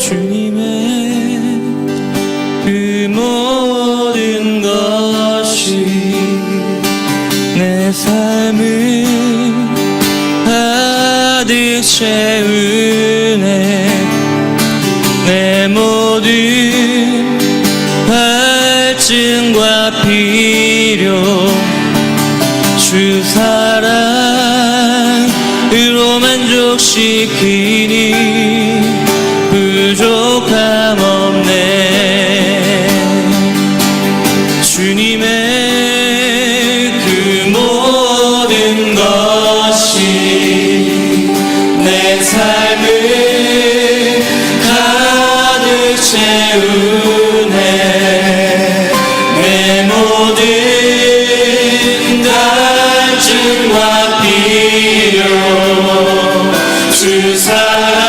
주님의 그 모든 것이 내 삶을 가득 채우네. 내 모든 갈증과 필요 주 사랑으로 만족시키니 부족함 없네. 주님의 그 모든 것이 내 삶을 가득 채우네. 내 모든 갈증과 필요 주 사랑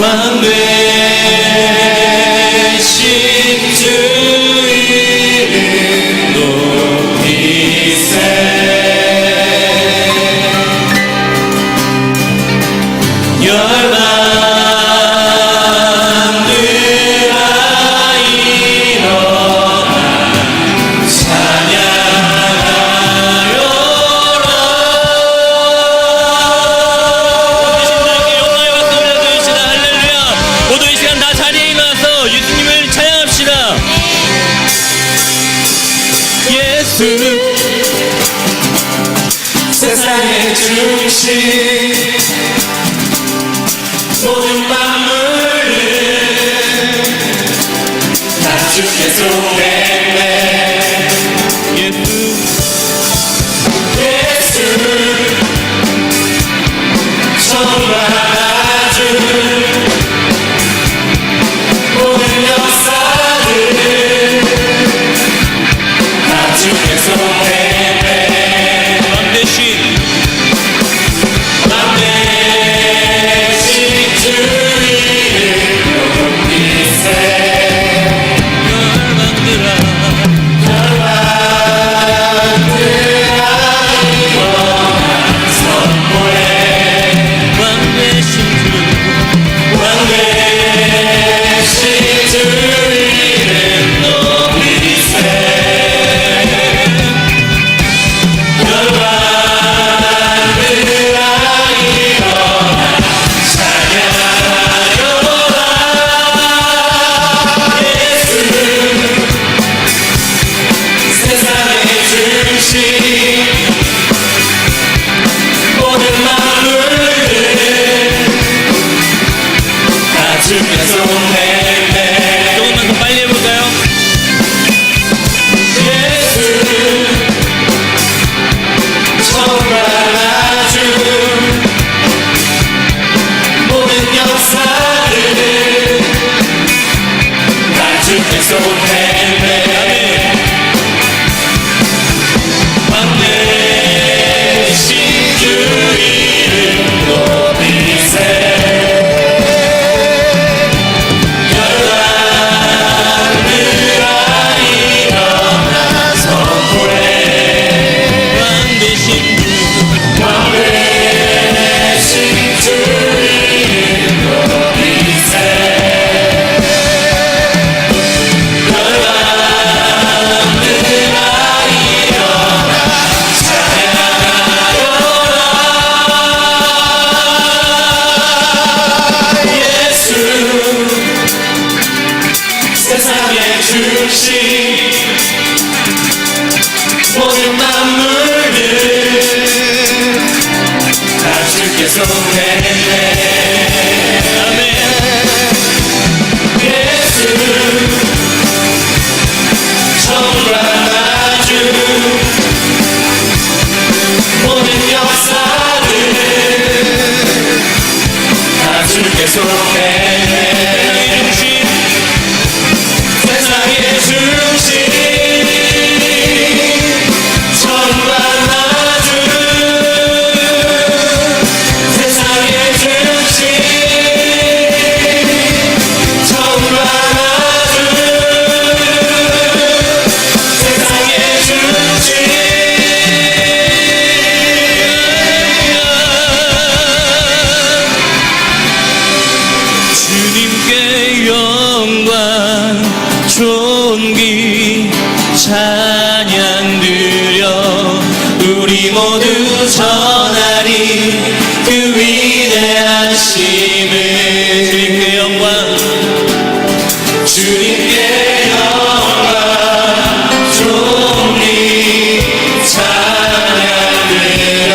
왕 대신 주 이름 높이세 열방들아 일어나 찬양하여라 영광의 박수 올려드립시다. 할렐루야. 모두 이 시간 다 자리에 일어나서 예수님을 찬양합시다. 예수 세상의 중심 모든 만물을 다 주께 쏟아내 예수 처음과 아주 모든 역사들 다 주께 쏟아내 조금만 더 빨리 해볼까요? 예수 처음과 아주 모든 역사를 다 주께 쏟아내 왕 대신 주 이름 높이세 세상의 중심 모든 만물들 다 주께 쏟아내 아멘 예수 처음과 아주 모든 역사들 다 주께 쏟아내 세상의 중심 천과 나주 세상의 중심 천과 나주 세상의 중심 주님께 영광 존귀 찬양 드려 우리 모두 전하리 그 위대하심을 주님께 영광 주님께 영광 존귀 찬양 드려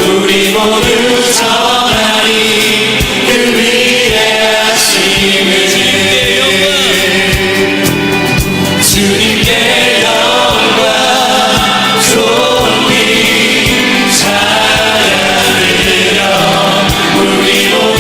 우리 모두 전하리 그 위대하심을 주님께 영광 존귀 찬양 드려 우리 모두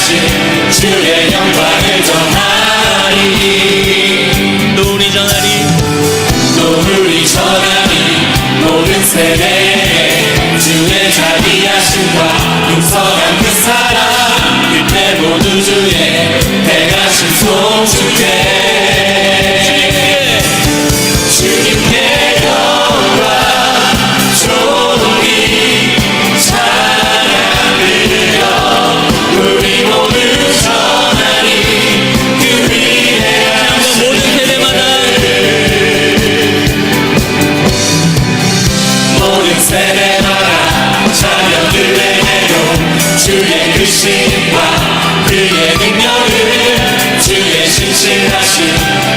승리하신 주의 영광을 전하리. 또 우리 전하리 또 우리 전하리. 모든 세대에 주의 자비하심과 풍성한 그 사랑, 그때 모두 주의 행하신 송축해. 주님께 영광 존귀 찬양 드려 우리 모두 전하리. 그 위대하신 모든 세대마다 모든 세대마다 자녀들에게도 주의 그 신과 그의 능력을, 주의 신실하신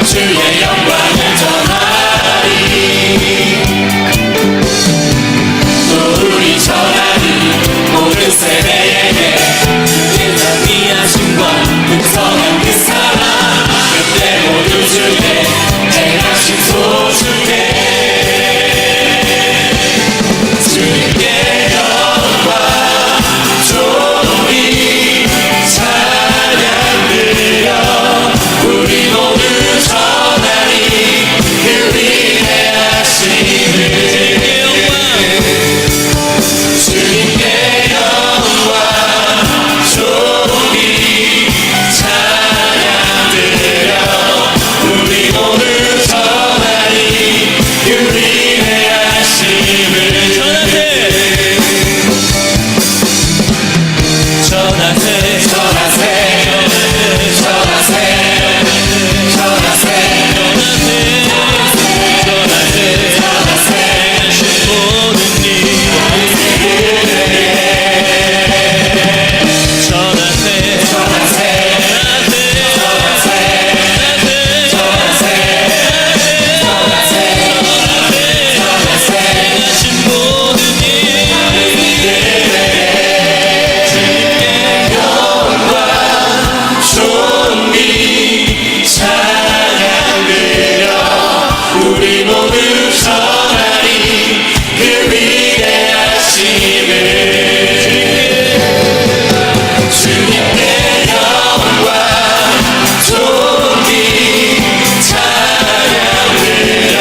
주의 영광을 전하리. 또 우리 전하리. 모든 세대에게 주의 자비하심과 풍성한 그 사랑, 그때 모두 주의 행하신 소중해. 주님께 영광 존귀 찬양 드려 우리 모두 전하리. 그 위대하심을. 주님께 영광 존귀 찬양 드려 우리 모두 전하리. 그 위대하심을. 전하세 전하세 전하세 전하세 전하세 모든 일 전하세 전하세 하신 모든 일 존귀 찬양 드려 우리 모두 전하리. 그 위대하심을. 주님께 영광 존귀 찬양 드려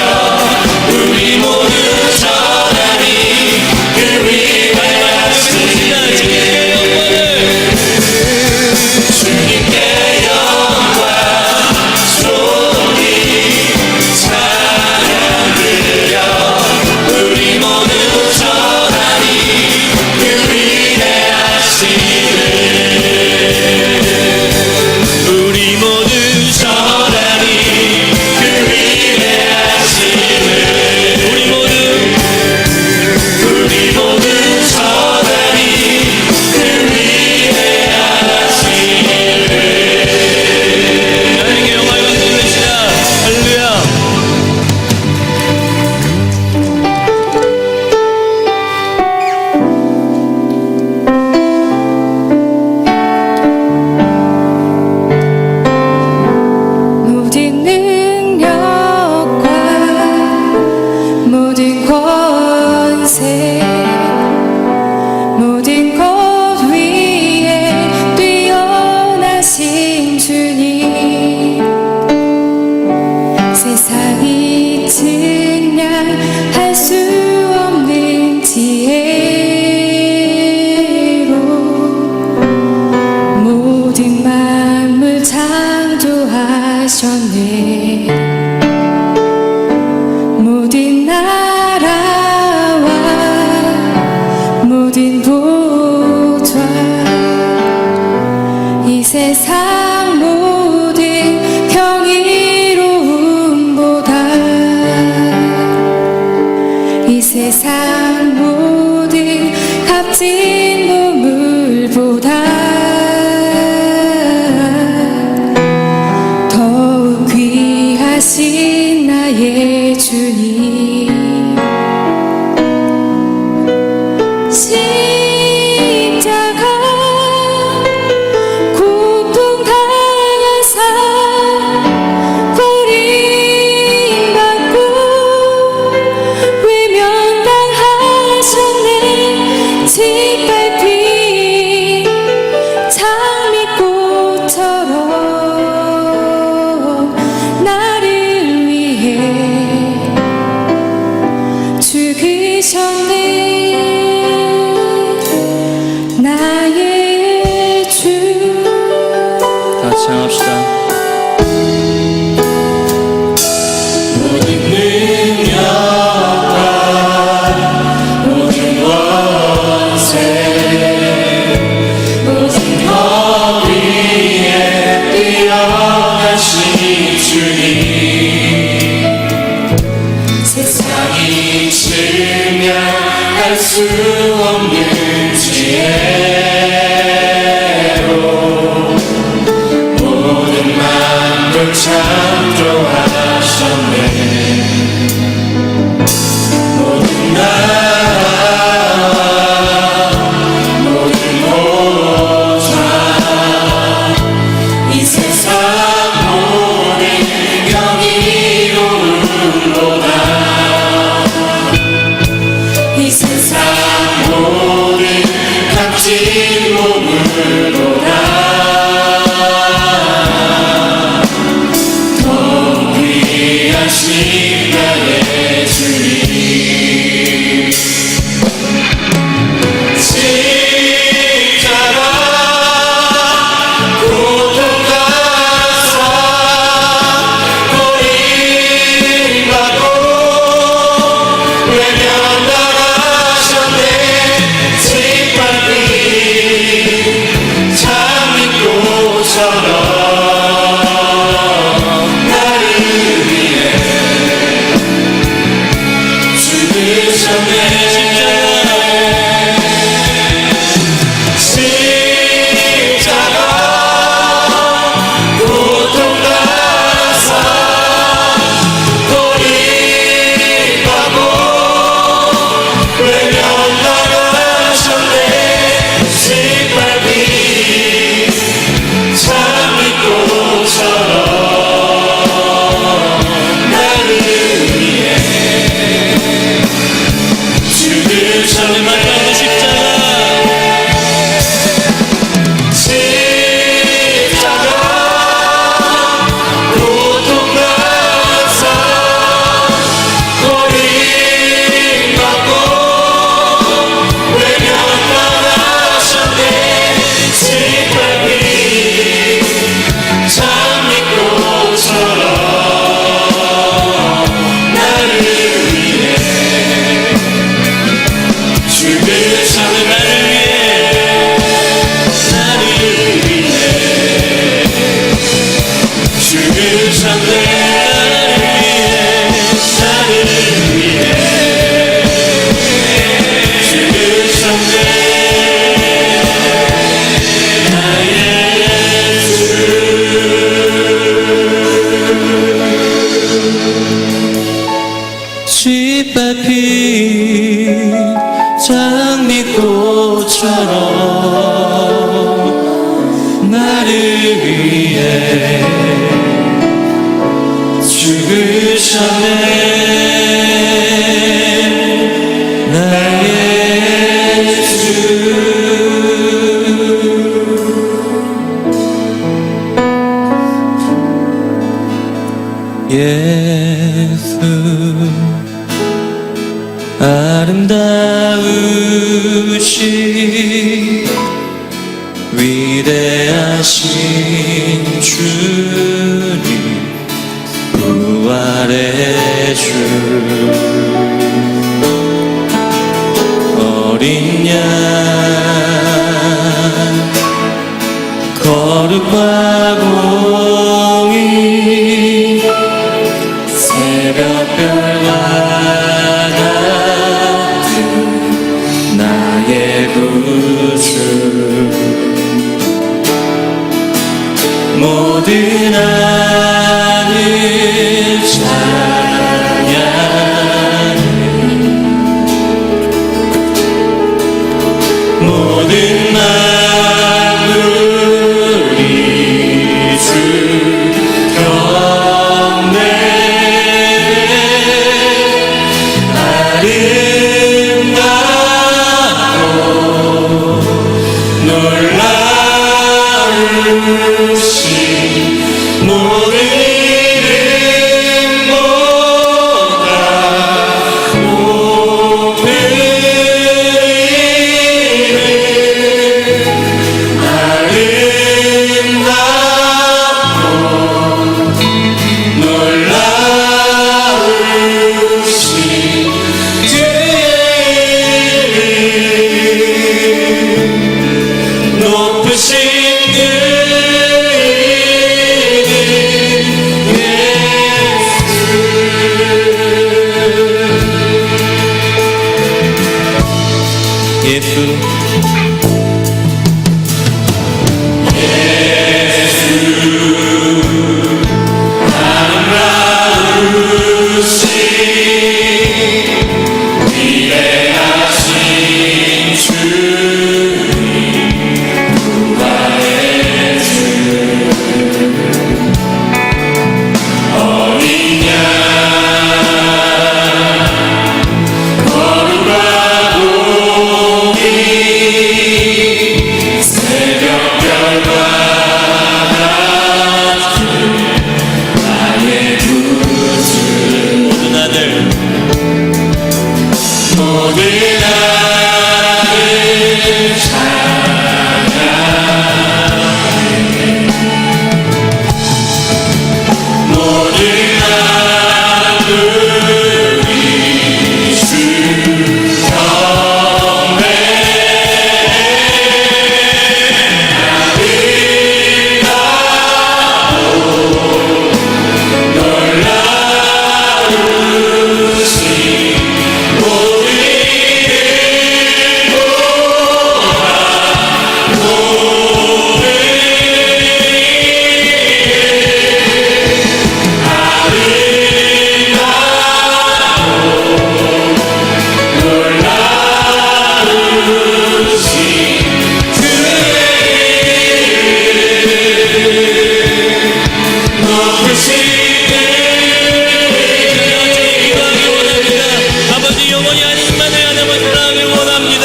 우리 모두 전하리. 그 위대하심을. 주님께 영광 존귀 찬양 드려 우리 모두 전하리. 그 위대하심을. 우리 모두 전하리. 그 위대하심을. 우리 모두 전하리. 그 위대하심을. 하나님께 영광을 받으시다. 할렐루야. 모든 능력과 모든 권세 모든 것 위에 뛰어나신 주님, 세상이 증량할 수 없는 지혜로 모든 만물 창조하셨네. 모든 나라와 모든 보좌, 이 세상 모든 경이로움보다, 이 세상 모든 값진 보물보다 더욱 귀하신 나의 주님. 십자가 고통당하사 버림받고 외면당하셨네. 짓밟 찬양합시다. 모든 능력과 모든 권세 모든 것 위에 뛰어가신 주님 세상이 증명할 수 없는 지혜로 모든 만물 창조하셨네 모든 나라 모든 보좌 이 세상 모든 경이로운도다 이 세상 모든 값진 몸으로다 더 귀하신 나의 주님 십자가 고통가사 버림받고 외면당하셨네 짓밟힌 장미꽃처럼 나를 위해 죽으셨네 십자가 고통가사 버림받고 외면당하셨네 짓밟힌 장미꽃처럼 나를 위해 죽으셨네 마지막으로 십자가 십자가 고통가사 버림받고 외면당하셨네 짓밟힌 장미꽃처럼 나를 위해 죽으셨네 나를 위해 나를 위해 죽으셨네 나를 위해 죽으셨네 나의 짓밟힌 장미꽃처럼 나를 위해 죽으셨네 나의 주 예수 아름다우신 위대하신 주님 부활의 주 어린 양 거룩과 공의 새벽별과 같은 나의 구주 모든 하늘 찬양해 모든 만물이 주 경배 아름답고 놀라우신 모든 이름보다 높은 이름 아름다우신 모든 아들 아버지 영원히 하나님만을 하나만 사랑하길 원합니다.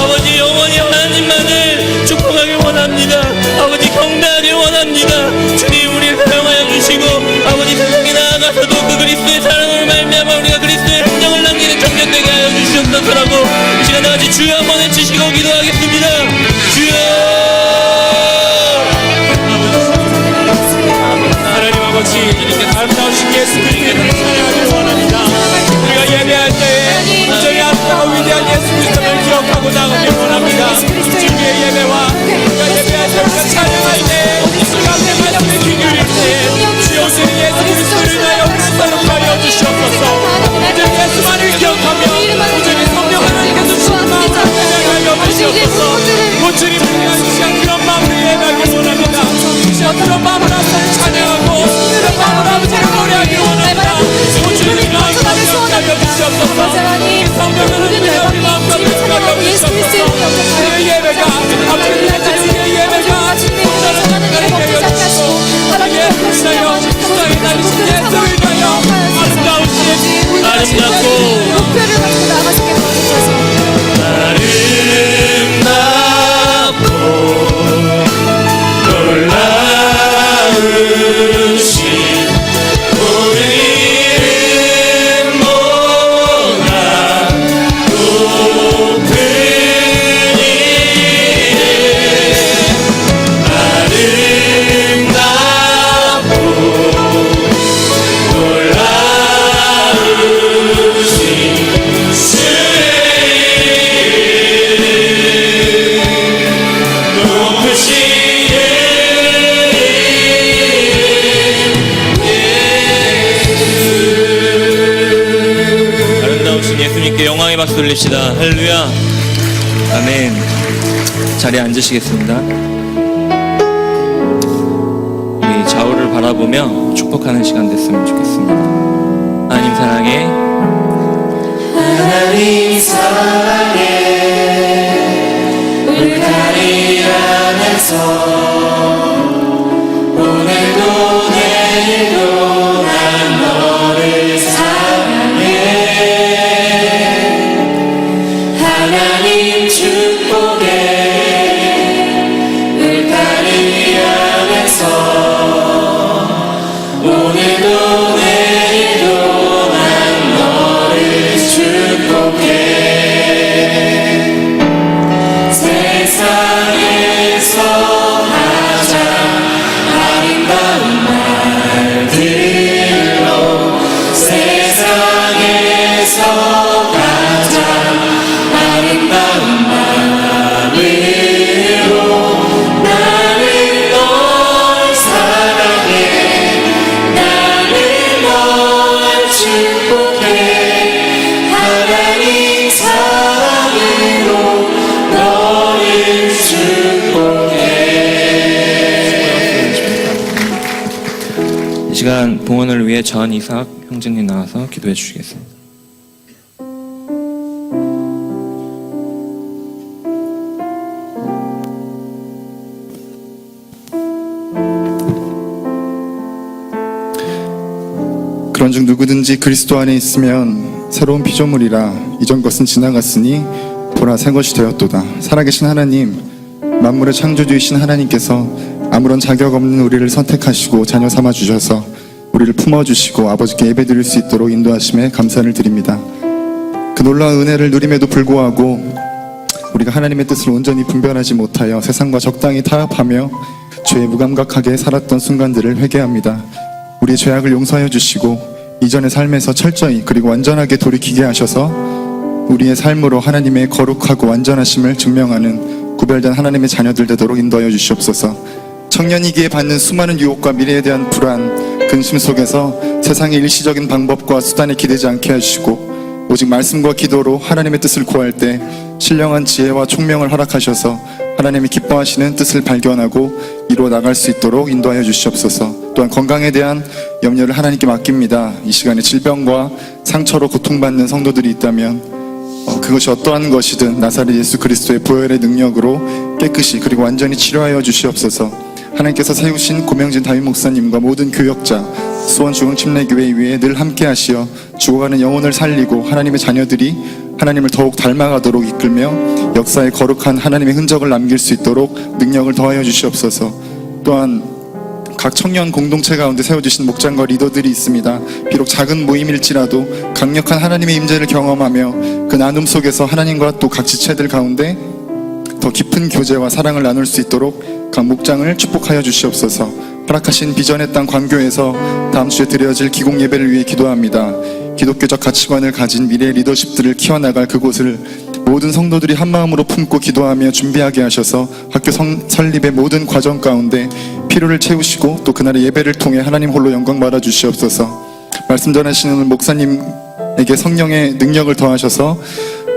아버지 영원히 하나님만을 축복하길 원합니다. 아버지 경배하길 원합니다. 주님 우리를 사용하여 주시고 아버지 세상에 나아가서도 그 그리스도의 사랑으로 말미암아 우리가 그리스도의 행정을 남기는 청년되게 하여 주시옵소서라고 이 시간 다같이 주여 한번 외치시고 기도하겠습니다. 주여. 하나님 아버지 주님께 아름다우신 예수 그리스도를 찬양하길 원합니다. 우리가 예배할 때에 저희 아름다운 위대한 예수 그리스도를 기억하고 나가길 원합니다. 주님의 예배와 우리가 예배할 때 우리가 찬양할 때 우리가 내 말씀에 귀 기울일 때 주여 오신 예수 그리스도를 인하여 우리 사랑하여 주시옵소서. 오직 예수만을 기억하며 오직 성령 하나님께서 주신 마음을 찬양하여 주시옵소서. 오 주님 우리가 시간 그런 마음으로 예배하길 원합니다. 시간 그런 마음으로 하나님을 찬양하고 그런 마음으로 아버지를 노래하길 원합니다. 오 주님 마음 가운데 하여 주시옵소서. 성령을 우리의 우리 마음과 하여 주시옵소서. 우리의 예배가 아버지의 주님의 예배가 온전한 하나님께 하여 주시고 우리의 불사여 땅에 다니신 예수를 위하여 아름다우신 예수 아름답고 목표를 가지고 나가시게 도와주셔서 예수님께 영광의 박수 돌립시다. 할렐루야. 아멘. 자리에 앉으시겠습니다. 우리 좌우를 바라보며 축복하는 시간 됐으면 좋겠습니다. 하나님 사랑해. 하나님 사랑해 울타리 안에서 오늘도 내일도 난 너를 사랑해. 하나님 축복에 울타리 안에서 오늘도 내일도 난 너를 축복해. 세상에서 가장 봉헌을 위해 전 이삭 형제님 나와서 기도해 주시겠습니다. 그런즉 누구든지 그리스도 안에 있으면 새로운 피조물이라 이전 것은 지나갔으니 보라 새 것이 되었도다. 살아계신 하나님, 만물의 창조주이신 하나님께서 아무런 자격 없는 우리를 선택하시고 자녀 삼아 주셔서 우리를 품어주시고 아버지께 예배드릴 수 있도록 인도하심에 감사를 드립니다. 그 놀라운 은혜를 누림에도 불구하고 우리가 하나님의 뜻을 온전히 분별하지 못하여 세상과 적당히 타협하며 죄에 무감각하게 살았던 순간들을 회개합니다. 우리의 죄악을 용서하여 주시고 이전의 삶에서 철저히 그리고 완전하게 돌이키게 하셔서 우리의 삶으로 하나님의 거룩하고 완전하심을 증명하는 구별된 하나님의 자녀들 되도록 인도하여 주시옵소서. 청년이기에 받는 수많은 유혹과 미래에 대한 불안, 근심 속에서 세상의 일시적인 방법과 수단에 기대지 않게 하시고 오직 말씀과 기도로 하나님의 뜻을 구할 때 신령한 지혜와 총명을 허락하셔서 하나님이 기뻐하시는 뜻을 발견하고 이루어 나갈 수 있도록 인도하여 주시옵소서. 또한 건강에 대한 염려를 하나님께 맡깁니다. 이 시간에 질병과 상처로 고통받는 성도들이 있다면 그것이 어떠한 것이든 나사렛 예수 그리스도의 보혈의 능력으로 깨끗이 그리고 완전히 치료하여 주시옵소서. 하나님께서 세우신 고명진 다윗 목사님과 모든 교역자 수원 중흥침례교회 위에 늘 함께 하시어 죽어가는 영혼을 살리고 하나님의 자녀들이 하나님을 더욱 닮아가도록 이끌며 역사에 거룩한 하나님의 흔적을 남길 수 있도록 능력을 더하여 주시옵소서. 또한 각 청년 공동체 가운데 세워주신 목장과 리더들이 있습니다. 비록 작은 모임일지라도 강력한 하나님의 임재를 경험하며 그 나눔 속에서 하나님과 또 각 지체들 가운데 더 깊은 교제와 사랑을 나눌 수 있도록 각 목장을 축복하여 주시옵소서. 허락하신 비전의 땅 광교에서 다음 주에 드려질 기공 예배를 위해 기도합니다. 기독교적 가치관을 가진 미래의 리더십들을 키워나갈 그곳을 모든 성도들이 한마음으로 품고 기도하며 준비하게 하셔서 학교 설립의 모든 과정 가운데 필요를 채우시고 또 그날의 예배를 통해 하나님 홀로 영광 받아 주시옵소서. 말씀 전하시는 목사님에게 성령의 능력을 더하셔서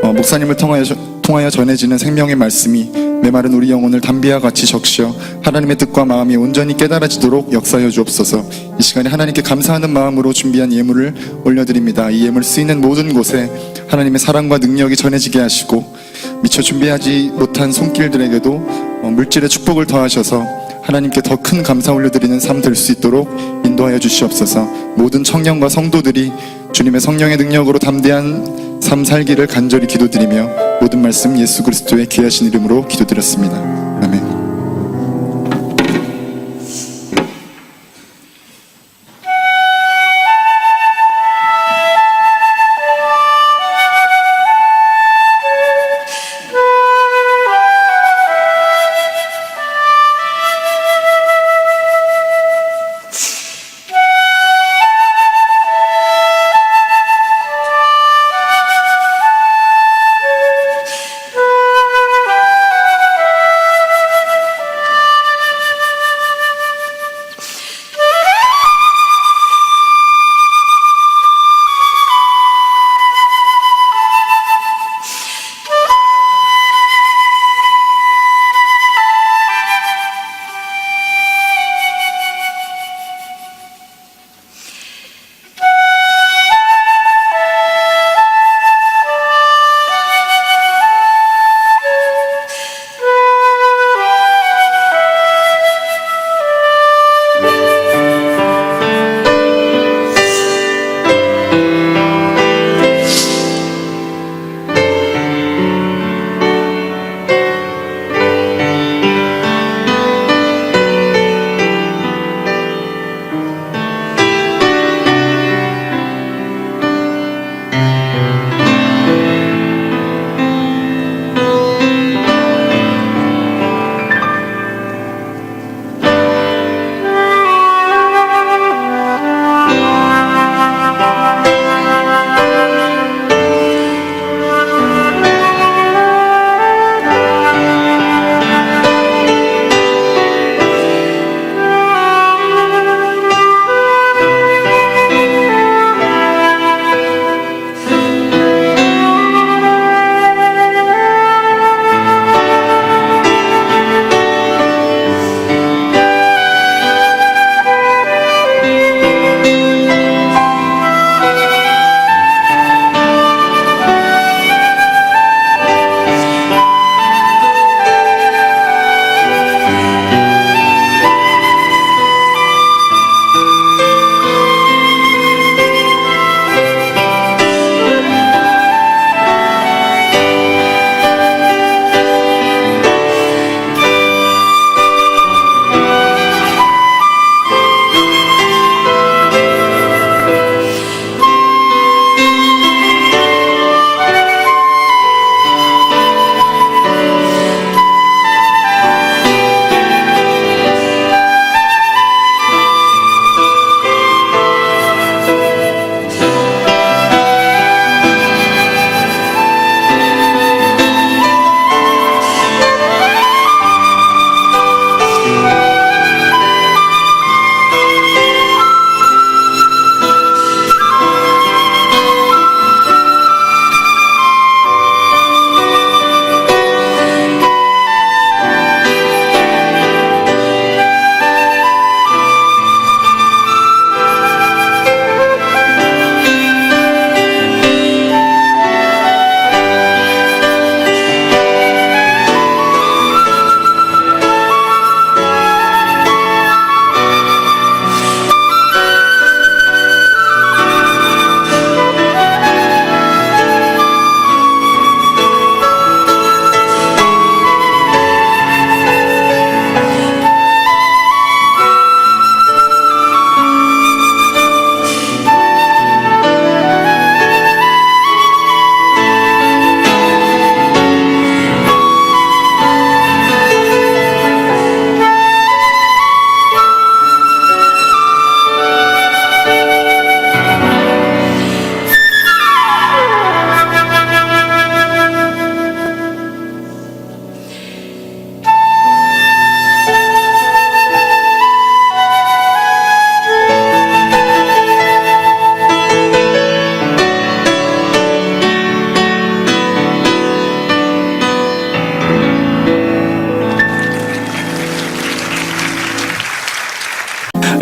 목사님을 통하여 전해지는 생명의 말씀이 메마른 우리 영혼을 담비와 같이 적시어 하나님의 뜻과 마음이 온전히 깨달아지도록 역사하여 주옵소서. 이 시간에 하나님께 감사하는 마음으로 준비한 예물을 올려드립니다. 이 예물 쓰이는 모든 곳에 하나님의 사랑과 능력이 전해지게 하시고 미처 준비하지 못한 손길들에게도 물질의 축복을 더하셔서 하나님께 더 큰 감사 올려드리는 삶 될 수 있도록 인도하여 주시옵소서. 모든 청년과 성도들이 주님의 성령의 능력으로 담대한 삶 살기를 간절히 기도드리며 모든 말씀 예수 그리스도의 귀하신 이름으로 기도드렸습니다. 아멘.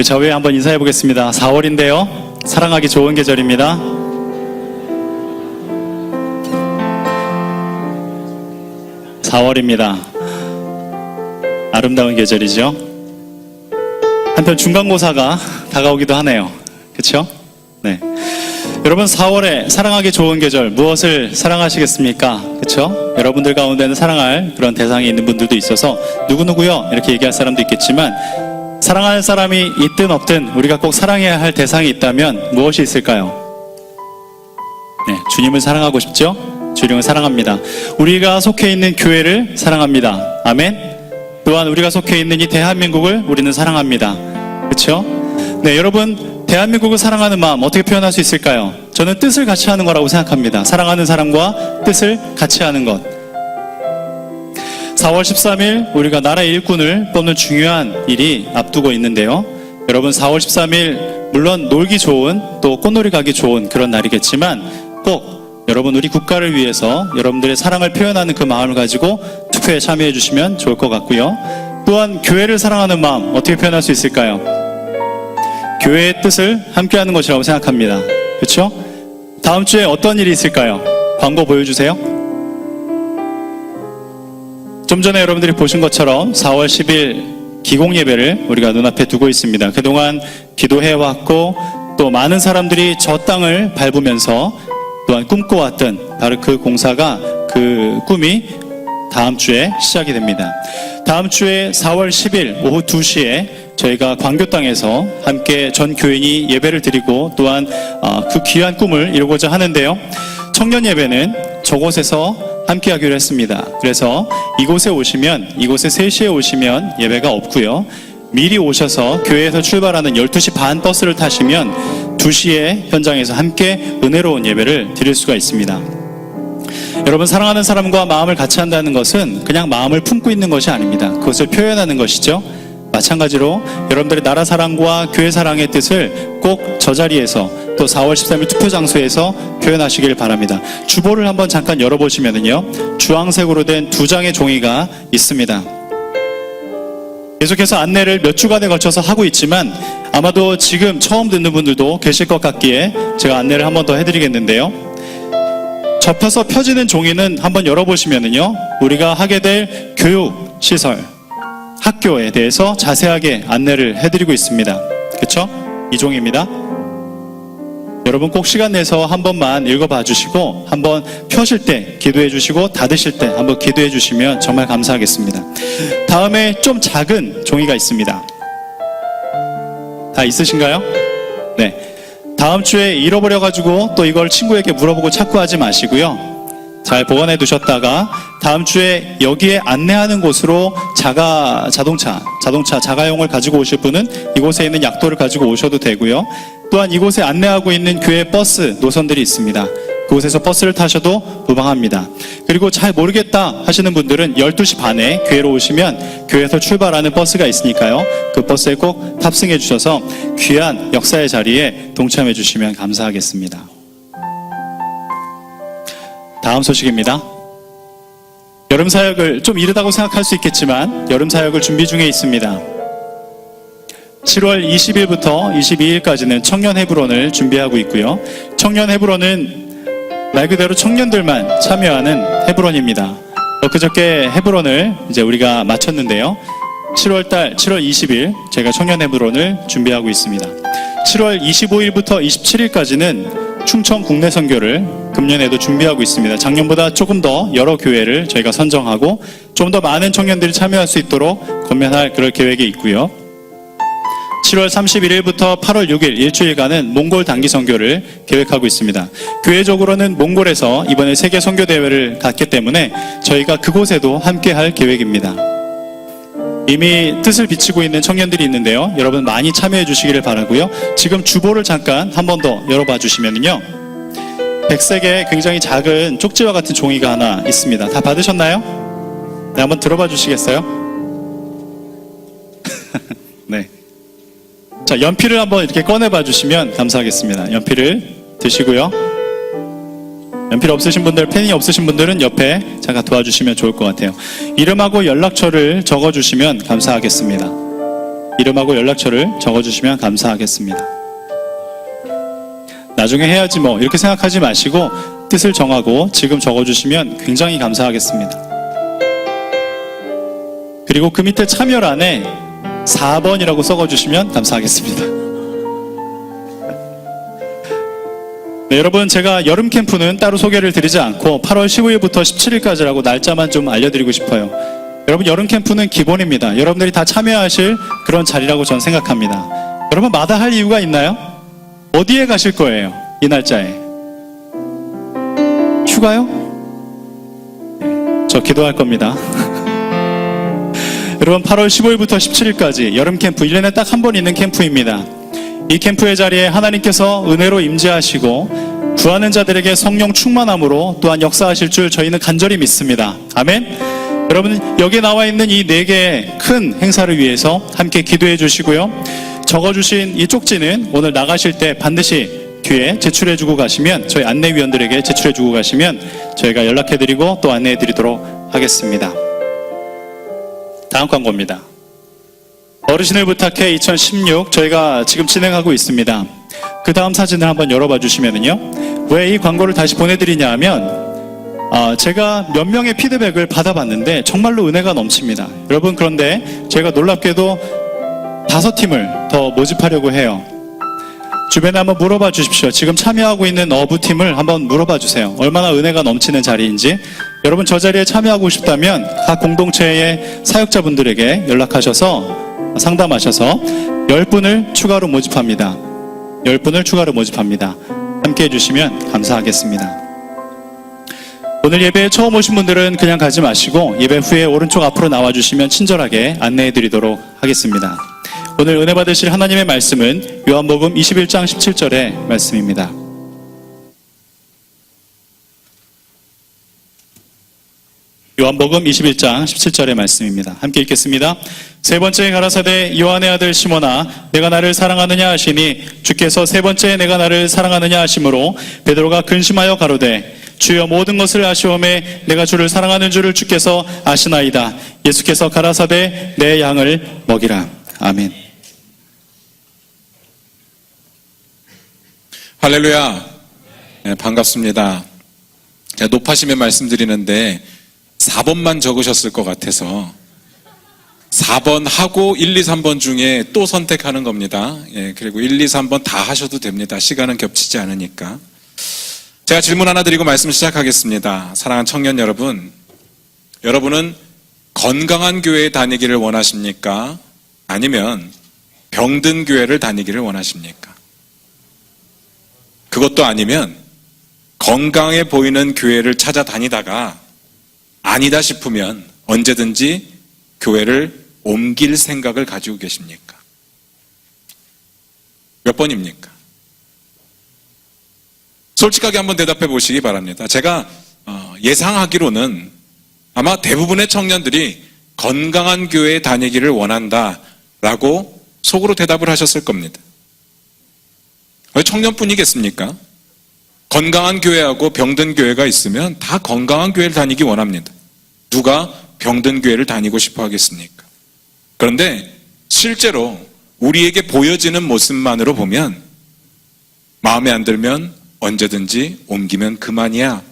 저희 한번 인사해 보겠습니다. 4월인데요. 사랑하기 좋은 계절입니다. (4월입니다) 아름다운 계절이죠. 한편 중간고사가 다가오기도 하네요. 그렇죠? 네. 여러분, 4월에 사랑하기 좋은 계절, 무엇을 사랑하시겠습니까? 그렇죠? 여러분들 가운데는 사랑할 그런 대상이 있는 분들도 있어서 누구누구요 이렇게 얘기할 사람도 있겠지만, 사랑하는 사람이 있든 없든 우리가 꼭 사랑해야 할 대상이 있다면 무엇이 있을까요? 네, 주님을 사랑하고 싶죠? 주님을 사랑합니다. 우리가 속해 있는 교회를 사랑합니다. 아멘. 또한 우리가 속해 있는 이 대한민국을 우리는 사랑합니다. 그렇죠? 네, 여러분, 대한민국을 사랑하는 마음 어떻게 표현할 수 있을까요? 저는 뜻을 같이 하는 거라고 생각합니다. 사랑하는 사람과 뜻을 같이 하는 것. 4월 13일 우리가 나라 일꾼을 뽑는 중요한 일이 앞두고 있는데요. 여러분, 4월 13일 물론 놀기 좋은, 또 꽃놀이 가기 좋은 그런 날이겠지만, 꼭 여러분 우리 국가를 위해서 여러분들의 사랑을 표현하는 그 마음을 가지고 투표에 참여해 주시면 좋을 것 같고요. 또한 교회를 사랑하는 마음 어떻게 표현할 수 있을까요? 교회의 뜻을 함께하는 것이라고 생각합니다. 그렇죠? 다음 주에 어떤 일이 있을까요? 광고 보여주세요. 좀 전에 여러분들이 보신 것처럼 4월 10일 기공예배를 우리가 눈앞에 두고 있습니다. 그동안 기도해왔고 또 많은 사람들이 저 땅을 밟으면서 또한 꿈꿔왔던 바로 그 공사가, 그 꿈이 다음 주에 시작이 됩니다. 다음 주에 4월 10일 오후 2시에 저희가 광교땅에서 함께 전 교인이 예배를 드리고 또한 그 귀한 꿈을 이루고자 하는데요. 청년 예배는 저곳에서 함께 하기로 했습니다. 그래서 이곳에 3시에 오시면 예배가 없고요. 미리 오셔서 교회에서 출발하는 12시 반 버스를 타시면 2시에 현장에서 함께 은혜로운 예배를 드릴 수가 있습니다. 여러분, 사랑하는 사람과 마음을 같이 한다는 것은 그냥 마음을 품고 있는 것이 아닙니다. 그것을 표현하는 것이죠. 마찬가지로 여러분들의 나라 사랑과 교회 사랑의 뜻을 꼭 저 자리에서 또 4월 13일 투표 장소에서 표현하시길 바랍니다. 주보를 한번 잠깐 열어보시면요, 주황색으로 된 2장의 종이가 있습니다. 계속해서 안내를 몇 주간에 걸쳐서 하고 있지만 아마도 지금 처음 듣는 분들도 계실 것 같기에 제가 안내를 한번 더 해드리겠는데요. 접혀서 펴지는 종이는 한번 열어보시면요, 우리가 하게 될 교육 시설, 학교에 대해서 자세하게 안내를 해드리고 있습니다. 그렇죠? 이 종입니다. 여러분, 꼭 시간 내서 한 번만 읽어봐 주시고, 한번 펴실 때 기도해 주시고, 닫으실 때 한번 기도해 주시면 정말 감사하겠습니다. 다음에 좀 작은 종이가 있습니다. 다 있으신가요? 네. 다음 주에 잃어버려가지고 또 이걸 친구에게 물어보고 찾고 하지 마시고요. 잘 보관해 두셨다가 다음 주에 여기에 안내하는 곳으로 자가용을 가지고 오실 분은 이곳에 있는 약도를 가지고 오셔도 되고요. 또한 이곳에 안내하고 있는 교회 버스 노선들이 있습니다. 그곳에서 버스를 타셔도 무방합니다. 그리고 잘 모르겠다 하시는 분들은 12시 반에 교회로 오시면 교회에서 출발하는 버스가 있으니까요, 그 버스에 꼭 탑승해 주셔서 귀한 역사의 자리에 동참해 주시면 감사하겠습니다. 다음 소식입니다. 여름 사역을 좀 이르다고 생각할 수 있겠지만 여름 사역을 준비 중에 있습니다. 7월 20일부터 22일까지는 청년 헤브론을 준비하고 있고요. 청년 헤브론은 말 그대로 청년들만 참여하는 헤브론입니다. 엊그저께 헤브론을 이제 우리가 마쳤는데요. 7월 20일 제가 청년 헤브론을 준비하고 있습니다. 7월 25일부터 27일까지는 충청 국내 선교를 금년에도 준비하고 있습니다. 작년보다 조금 더 여러 교회를 저희가 선정하고 좀 더 많은 청년들이 참여할 수 있도록 건면할 그럴 계획이 있고요. 7월 31일부터 8월 6일 일주일간은 몽골 단기 선교를 계획하고 있습니다. 교회적으로는 몽골에서 이번에 세계 선교 대회를 갖기 때문에 저희가 그곳에도 함께 할 계획입니다. 이미 뜻을 비치고 있는 청년들이 있는데요. 여러분 많이 참여해 주시기를 바라고요. 지금 주보를 잠깐 한 번 더 열어봐 주시면요, 백색의 굉장히 작은 쪽지와 같은 종이가 하나 있습니다. 다 받으셨나요? 네, 한번 들어봐 주시겠어요? 네. 자, 연필을 한번 이렇게 꺼내봐 주시면 감사하겠습니다. 연필을 드시고요. 연필 없으신 분들, 펜이 없으신 분들은 옆에 잠깐 도와주시면 좋을 것 같아요. 이름하고 연락처를 적어주시면 감사하겠습니다. 이름하고 연락처를 적어주시면 감사하겠습니다. 나중에 해야지 뭐 이렇게 생각하지 마시고 뜻을 정하고 지금 적어주시면 굉장히 감사하겠습니다. 그리고 그 밑에 참여란에 4번이라고 적어주시면 감사하겠습니다. 네, 여러분 제가 여름 캠프는 따로 소개를 드리지 않고 8월 15일부터 17일까지라고 날짜만 좀 알려드리고 싶어요. 여러분 여름 캠프는 기본입니다. 여러분들이 다 참여하실 그런 자리라고 저는 생각합니다. 여러분 마다할 이유가 있나요? 어디에 가실 거예요? 이 날짜에 휴가요? 네, 저 기도할 겁니다. 여러분 8월 15일부터 17일까지 여름 캠프 1년에 딱 한 번 있는 캠프입니다. 이 캠프의 자리에 하나님께서 은혜로 임재하시고 구하는 자들에게 성령 충만함으로 또한 역사하실 줄 저희는 간절히 믿습니다. 아멘. 여러분 여기 나와 있는 이 4개의 큰 행사를 위해서 함께 기도해 주시고요. 적어주신 이 쪽지는 오늘 나가실 때 반드시 뒤에 제출해 주고 가시면 저희 안내위원들에게 제출해 주고 가시면 저희가 연락해 드리고 또 안내해 드리도록 하겠습니다. 다음 광고입니다. 어르신을 부탁해 2016 저희가 지금 진행하고 있습니다. 그 다음 사진을 한번 열어봐 주시면은요. 왜 이 광고를 다시 보내드리냐 하면 제가 몇 명의 피드백을 받아봤는데 정말로 은혜가 넘칩니다. 여러분 그런데 저희가 놀랍게도 5팀을 더 모집하려고 해요. 주변에 한번 물어봐 주십시오. 지금 참여하고 있는 어부팀을 한번 물어봐 주세요. 얼마나 은혜가 넘치는 자리인지. 여러분 저 자리에 참여하고 싶다면 각 공동체의 사역자분들에게 연락하셔서 상담하셔서 10분을 추가로 모집합니다. 10분을 추가로 모집합니다. 함께 해주시면 감사하겠습니다. 오늘 예배에 처음 오신 분들은 그냥 가지 마시고 예배 후에 오른쪽 앞으로 나와주시면 친절하게 안내해 드리도록 하겠습니다. 오늘 은혜 받으실 하나님의 말씀은 요한복음 21장 17절의 말씀입니다. 요한복음 21장 17절의 말씀입니다. 함께 읽겠습니다. 세 번째 가라사대 요한의 아들 시몬아 내가 나를 사랑하느냐 하시니 주께서 세 번째 내가 나를 사랑하느냐 하심으로 베드로가 근심하여 가로되 주여 모든 것을 아시오매 내가 주를 사랑하는 줄을 주께서 아시나이다. 예수께서 가라사대 내 양을 먹이라. 아멘. 할렐루야. 네, 반갑습니다. 제가 높아심에 말씀드리는데 4번만 적으셨을 것 같아서 4번 하고 1, 2, 3번 중에 또 선택하는 겁니다. 예, 그리고 1, 2, 3번 다 하셔도 됩니다. 시간은 겹치지 않으니까. 제가 질문 하나 드리고 말씀 시작하겠습니다. 사랑하는 청년 여러분, 여러분은 건강한 교회에 다니기를 원하십니까? 아니면 병든 교회를 다니기를 원하십니까? 그것도 아니면 건강해 보이는 교회를 찾아다니다가 아니다 싶으면 언제든지 교회를 옮길 생각을 가지고 계십니까? 몇 번입니까? 솔직하게 한번 대답해 보시기 바랍니다. 제가 예상하기로는 아마 대부분의 청년들이 건강한 교회에 다니기를 원한다라고 속으로 대답을 하셨을 겁니다. 왜 청년뿐이겠습니까? 건강한 교회하고 병든 교회가 있으면 다 건강한 교회를 다니기 원합니다. 누가 병든 교회를 다니고 싶어 하겠습니까? 그런데 실제로 우리에게 보여지는 모습만으로 보면 마음에 안 들면 언제든지 옮기면 그만이야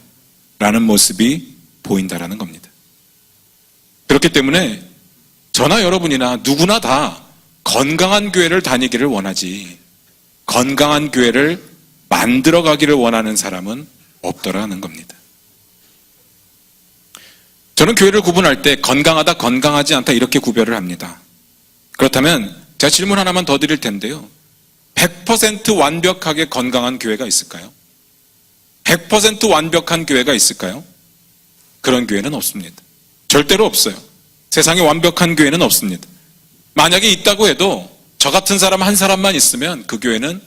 라는 모습이 보인다라는 겁니다. 그렇기 때문에 저나 여러분이나 누구나 다 건강한 교회를 다니기를 원하지 건강한 교회를 만들어 가기를 원하는 사람은 없더라는 겁니다. 저는 교회를 구분할 때 건강하다, 건강하지 않다 이렇게 구별을 합니다. 그렇다면 제가 질문 하나만 더 드릴 텐데요. 100% 완벽하게 건강한 교회가 있을까요? 100% 완벽한 교회가 있을까요? 그런 교회는 없습니다. 절대로 없어요. 세상에 완벽한 교회는 없습니다. 만약에 있다고 해도 저 같은 사람 한 사람만 있으면 그 교회는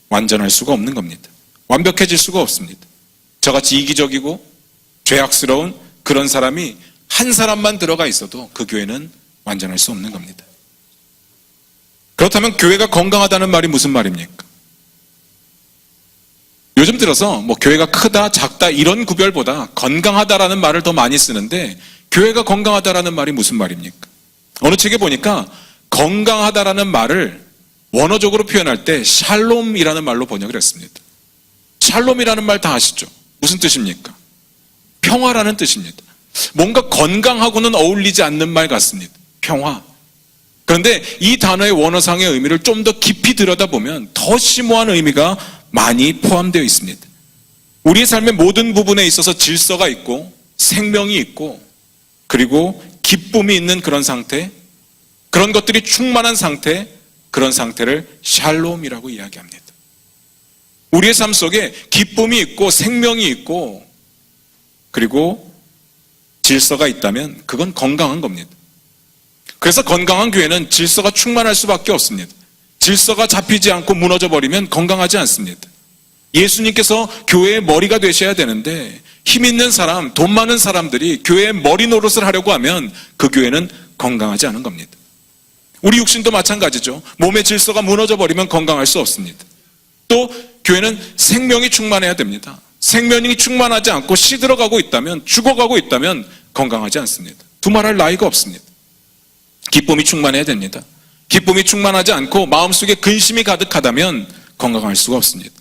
완전할 수가 없는 겁니다. 완벽해질 수가 없습니다. 저같이 이기적이고 죄악스러운 그런 사람이 한 사람만 들어가 있어도 그 교회는 완전할 수 없는 겁니다. 그렇다면 교회가 건강하다는 말이 무슨 말입니까? 요즘 들어서 뭐 교회가 크다, 작다 이런 구별보다 건강하다라는 말을 더 많이 쓰는데 교회가 건강하다라는 말이 무슨 말입니까? 어느 책에 보니까 건강하다라는 말을 원어적으로 표현할 때 샬롬이라는 말로 번역을 했습니다. 샬롬이라는 말 다 아시죠? 무슨 뜻입니까? 평화라는 뜻입니다. 뭔가 건강하고는 어울리지 않는 말 같습니다. 평화. 그런데 이 단어의 원어상의 의미를 좀 더 깊이 들여다보면 더 심오한 의미가 많이 포함되어 있습니다. 우리의 삶의 모든 부분에 있어서 질서가 있고 생명이 있고 그리고 기쁨이 있는 그런 상태, 그런 것들이 충만한 상태, 그런 상태를 샬롬이라고 이야기합니다. 우리의 삶 속에 기쁨이 있고 생명이 있고 그리고 질서가 있다면 그건 건강한 겁니다. 그래서 건강한 교회는 질서가 충만할 수밖에 없습니다. 질서가 잡히지 않고 무너져 버리면 건강하지 않습니다. 예수님께서 교회의 머리가 되셔야 되는데 힘 있는 사람, 돈 많은 사람들이 교회의 머리 노릇을 하려고 하면 그 교회는 건강하지 않은 겁니다. 우리 육신도 마찬가지죠. 몸의 질서가 무너져 버리면 건강할 수 없습니다. 또 교회는 생명이 충만해야 됩니다. 생명이 충만하지 않고 시들어가고 있다면, 죽어가고 있다면 건강하지 않습니다. 두말할 나이가 없습니다. 기쁨이 충만해야 됩니다. 기쁨이 충만하지 않고 마음속에 근심이 가득하다면 건강할 수가 없습니다.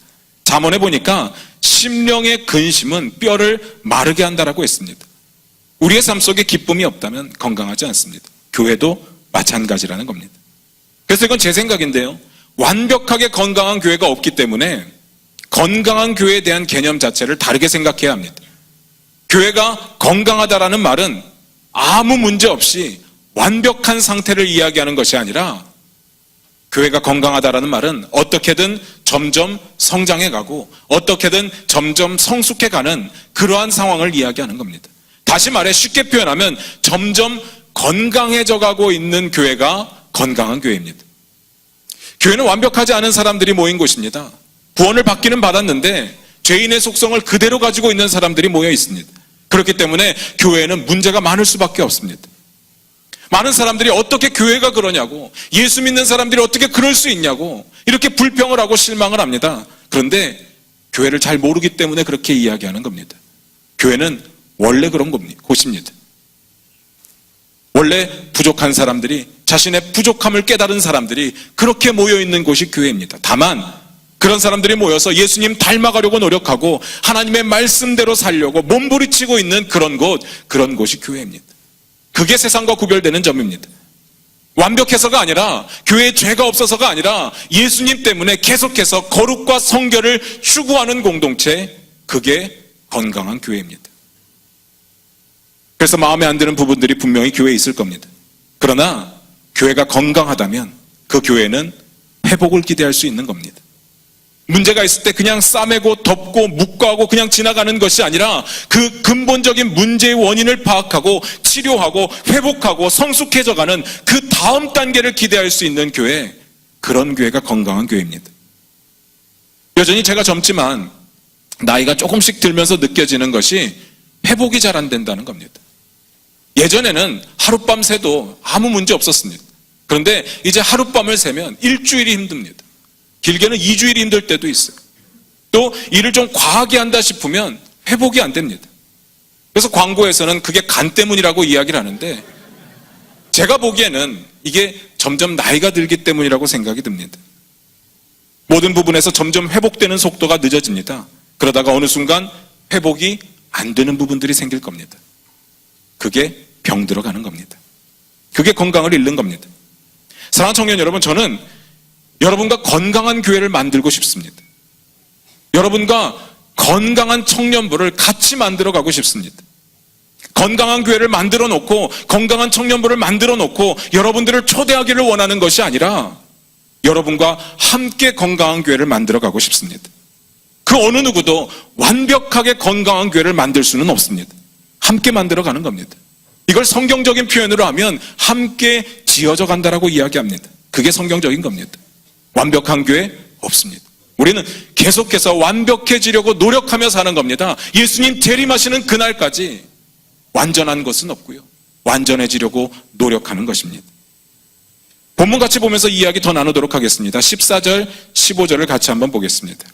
잠언에 보니까 심령의 근심은 뼈를 마르게 한다라고 했습니다. 우리의 삶 속에 기쁨이 없다면 건강하지 않습니다. 교회도 마찬가지라는 겁니다. 그래서 이건 제 생각인데요. 완벽하게 건강한 교회가 없기 때문에 건강한 교회에 대한 개념 자체를 다르게 생각해야 합니다. 교회가 건강하다라는 말은 아무 문제 없이 완벽한 상태를 이야기하는 것이 아니라 교회가 건강하다라는 말은 어떻게든 점점 성장해가고 어떻게든 점점 성숙해가는 그러한 상황을 이야기하는 겁니다. 다시 말해 쉽게 표현하면 점점 건강해져가고 있는 교회가 건강한 교회입니다. 교회는 완벽하지 않은 사람들이 모인 곳입니다. 구원을 받기는 받았는데 죄인의 속성을 그대로 가지고 있는 사람들이 모여 있습니다. 그렇기 때문에 교회에는 문제가 많을 수밖에 없습니다. 많은 사람들이 어떻게 교회가 그러냐고, 예수 믿는 사람들이 어떻게 그럴 수 있냐고 이렇게 불평을 하고 실망을 합니다. 그런데 교회를 잘 모르기 때문에 그렇게 이야기하는 겁니다. 교회는 원래 그런 곳입니다. 원래 부족한 사람들이, 자신의 부족함을 깨달은 사람들이 그렇게 모여있는 곳이 교회입니다. 다만 그런 사람들이 모여서 예수님 닮아가려고 노력하고 하나님의 말씀대로 살려고 몸부리치고 있는 그런 곳이 교회입니다. 그게 세상과 구별되는 점입니다. 완벽해서가 아니라, 교회에 죄가 없어서가 아니라 예수님 때문에 계속해서 거룩과 성결을 추구하는 공동체, 그게 건강한 교회입니다. 그래서 마음에 안 드는 부분들이 분명히 교회에 있을 겁니다. 그러나 교회가 건강하다면 그 교회는 회복을 기대할 수 있는 겁니다. 문제가 있을 때 그냥 싸매고 덮고 묵과하고 그냥 지나가는 것이 아니라 그 근본적인 문제의 원인을 파악하고 치료하고 회복하고 성숙해져가는 그 다음 단계를 기대할 수 있는 교회, 그런 교회가 건강한 교회입니다. 여전히 제가 젊지만 나이가 조금씩 들면서 느껴지는 것이 회복이 잘 안 된다는 겁니다. 예전에는 하룻밤 새도 아무 문제 없었습니다. 그런데 이제 하룻밤을 새면 일주일이 힘듭니다. 길게는 2주일이 힘들 때도 있어요. 또 일을 좀 과하게 한다 싶으면 회복이 안 됩니다. 그래서 광고에서는 그게 간 때문이라고 이야기를 하는데 제가 보기에는 이게 점점 나이가 들기 때문이라고 생각이 듭니다. 모든 부분에서 점점 회복되는 속도가 늦어집니다. 그러다가 어느 순간 회복이 안 되는 부분들이 생길 겁니다. 그게 병 들어가는 겁니다. 그게 건강을 잃는 겁니다. 사랑하는 청년 여러분, 저는 여러분과 건강한 교회를 만들고 싶습니다. 여러분과 건강한 청년부를 같이 만들어 가고 싶습니다. 건강한 교회를 만들어 놓고 건강한 청년부를 만들어 놓고 여러분들을 초대하기를 원하는 것이 아니라 여러분과 함께 건강한 교회를 만들어 가고 싶습니다. 그 어느 누구도 완벽하게 건강한 교회를 만들 수는 없습니다. 함께 만들어 가는 겁니다. 이걸 성경적인 표현으로 하면 함께 지어져 간다라고 이야기합니다. 그게 성경적인 겁니다. 완벽한 교회 없습니다. 우리는 계속해서 완벽해지려고 노력하며 사는 겁니다. 예수님 재림하시는 그날까지 완전한 것은 없고요. 완전해지려고 노력하는 것입니다. 본문 같이 보면서 이야기 더 나누도록 하겠습니다. 14절, 15절을 같이 한번 보겠습니다.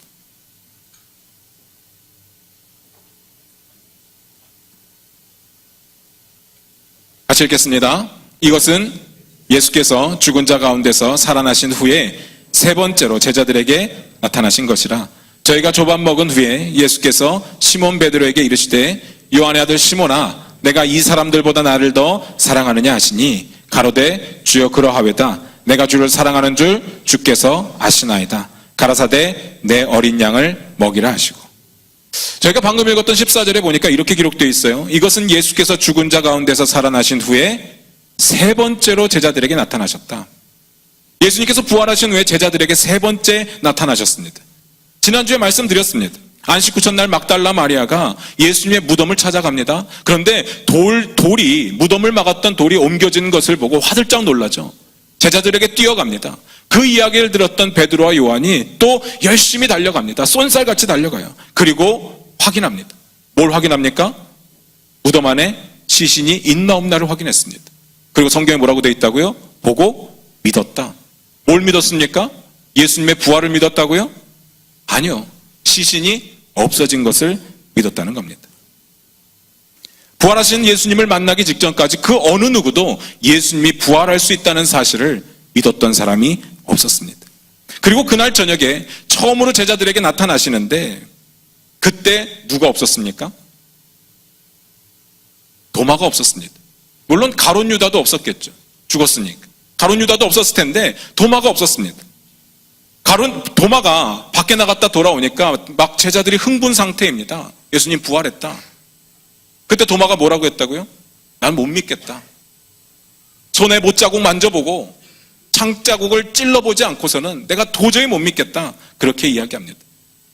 같이 읽겠습니다. 이것은 예수께서 죽은 자 가운데서 살아나신 후에 세 번째로 제자들에게 나타나신 것이라. 저희가 조반 먹은 후에 예수께서 시몬 베드로에게 이르시되 요한의 아들 시몬아 내가 이 사람들보다 나를 더 사랑하느냐 하시니 가로되 주여 그러하외다. 내가 주를 사랑하는 줄 주께서 아시나이다. 가라사대 내 어린 양을 먹이라 하시고. 저희가 방금 읽었던 14절에 보니까 이렇게 기록되어 있어요. 이것은 예수께서 죽은 자 가운데서 살아나신 후에 세 번째로 제자들에게 나타나셨다. 예수님께서 부활하신 후에 제자들에게 세 번째 나타나셨습니다. 지난주에 말씀드렸습니다. 안식 후 첫날 막달라 마리아가 예수님의 무덤을 찾아갑니다. 그런데 돌이 무덤을 막았던 돌이 옮겨진 것을 보고 화들짝 놀라죠. 제자들에게 뛰어갑니다. 그 이야기를 들었던 베드로와 요한이 또 열심히 달려갑니다. 쏜살같이 달려가요. 그리고 확인합니다. 뭘 확인합니까? 무덤 안에 시신이 있나 없나를 확인했습니다. 그리고 성경에 뭐라고 되어 있다고요? 보고 믿었다. 뭘 믿었습니까? 예수님의 부활을 믿었다고요? 아니요. 시신이 없어진 것을 믿었다는 겁니다. 부활하신 예수님을 만나기 직전까지 그 어느 누구도 예수님이 부활할 수 있다는 사실을 믿었던 사람이 없었습니다. 그리고 그날 저녁에 처음으로 제자들에게 나타나시는데 그때 누가 없었습니까? 도마가 없었습니다. 물론 가룟 유다도 없었겠죠. 죽었으니까. 가룟 유다도 없었을 텐데 도마가 없었습니다. 도마가 밖에 나갔다 돌아오니까 막 제자들이 흥분 상태입니다. 예수님 부활했다. 그때 도마가 뭐라고 했다고요? 난 못 믿겠다. 손에 못자국 만져보고 창자국을 찔러보지 않고서는 내가 도저히 못 믿겠다. 그렇게 이야기합니다.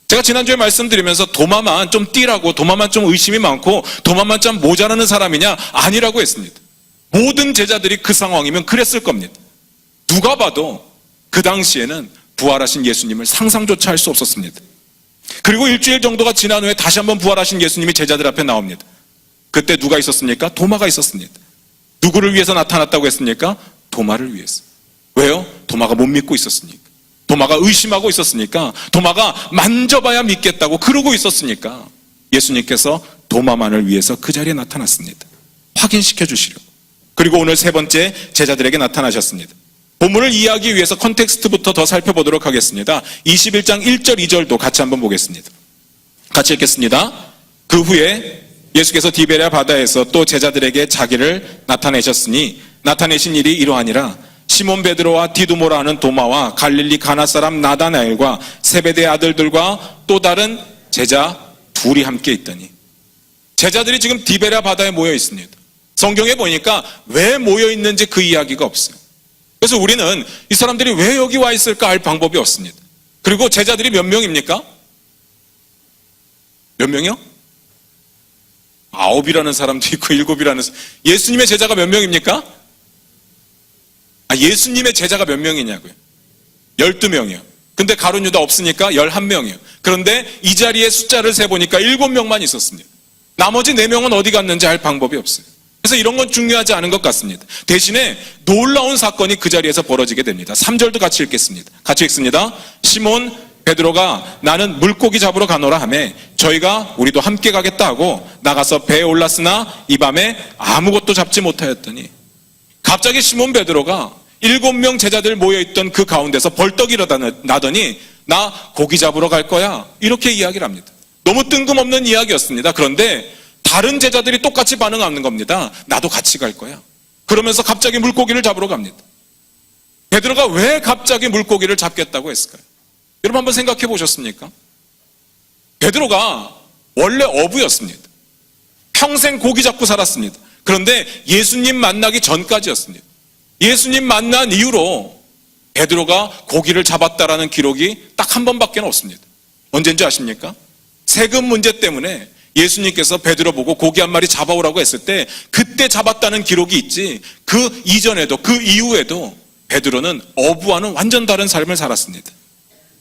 제가 지난주에 말씀드리면서 도마만 좀 띠라고, 도마만 좀 의심이 많고 도마만 좀 모자라는 사람이냐? 아니라고 했습니다. 모든 제자들이 그 상황이면 그랬을 겁니다. 누가 봐도 그 당시에는 부활하신 예수님을 상상조차 할 수 없었습니다. 그리고 일주일 정도가 지난 후에 다시 한번 부활하신 예수님이 제자들 앞에 나옵니다. 그때 누가 있었습니까? 도마가 있었습니다. 누구를 위해서 나타났다고 했습니까? 도마를 위해서. 왜요? 도마가 못 믿고 있었으니까. 도마가 의심하고 있었으니까. 도마가 만져봐야 믿겠다고 그러고 있었으니까 예수님께서 도마만을 위해서 그 자리에 나타났습니다. 확인시켜 주시려고. 그리고 오늘 세 번째 제자들에게 나타나셨습니다. 본문을 이해하기 위해서 컨텍스트부터 더 살펴보도록 하겠습니다. 21장 1절 2절도 같이 한번 보겠습니다. 같이 읽겠습니다. 그 후에 예수께서 디베랴 바다에서 또 제자들에게 자기를 나타내셨으니 나타내신 일이 이러하니라. 시몬 베드로와 디두모라 하는 도마와 갈릴리 가나 사람 나다나엘과 세베대의 아들들과 또 다른 제자 둘이 함께 있더니. 제자들이 지금 디베랴 바다에 모여 있습니다. 성경에 보니까 왜 모여 있는지 그 이야기가 없어요. 그래서 우리는 이 사람들이 왜 여기 와 있을까 할 방법이 없습니다. 그리고 제자들이 몇 명입니까? 몇 명이요? 9이라는 사람도 있고 7이라는 예수님의 제자가 몇 명입니까? 예수님의 제자가 몇 명이냐고요? 12명이요. 근데 가룟 유다 없으니까 11명이요. 그런데 이 자리에 숫자를 세보니까 7명만 있었습니다. 나머지 4명은 어디 갔는지 알 방법이 없어요. 그래서 이런 건 중요하지 않은 것 같습니다. 대신에 놀라운 사건이 그 자리에서 벌어지게 됩니다. 3절도 같이 읽겠습니다. 같이 읽습니다. 시몬 베드로가 나는 물고기 잡으러 가노라 하매 저희가 우리도 함께 가겠다 하고 나가서 배에 올랐으나 이 밤에 아무것도 잡지 못하였더니 갑자기 시몬 베드로가 7명 제자들 모여있던 그 가운데서 벌떡 일어나더니 나 고기 잡으러 갈 거야 이렇게 이야기를 합니다. 너무 뜬금없는 이야기였습니다. 그런데 다른 제자들이 똑같이 반응하는 겁니다. 나도 같이 갈 거야. 그러면서 갑자기 물고기를 잡으러 갑니다. 베드로가 왜 갑자기 물고기를 잡겠다고 했을까요? 여러분 한번 생각해 보셨습니까? 베드로가 원래 어부였습니다. 평생 고기 잡고 살았습니다. 그런데 예수님 만나기 전까지였습니다. 예수님 만난 이후로 베드로가 고기를 잡았다라는 기록이 딱 한 번밖에 없습니다. 언젠지 아십니까? 세금 문제 때문에 예수님께서 베드로 보고 고기 한 마리 잡아오라고 했을 때 그때 잡았다는 기록이 있지 그 이전에도 그 이후에도 베드로는 어부와는 완전 다른 삶을 살았습니다.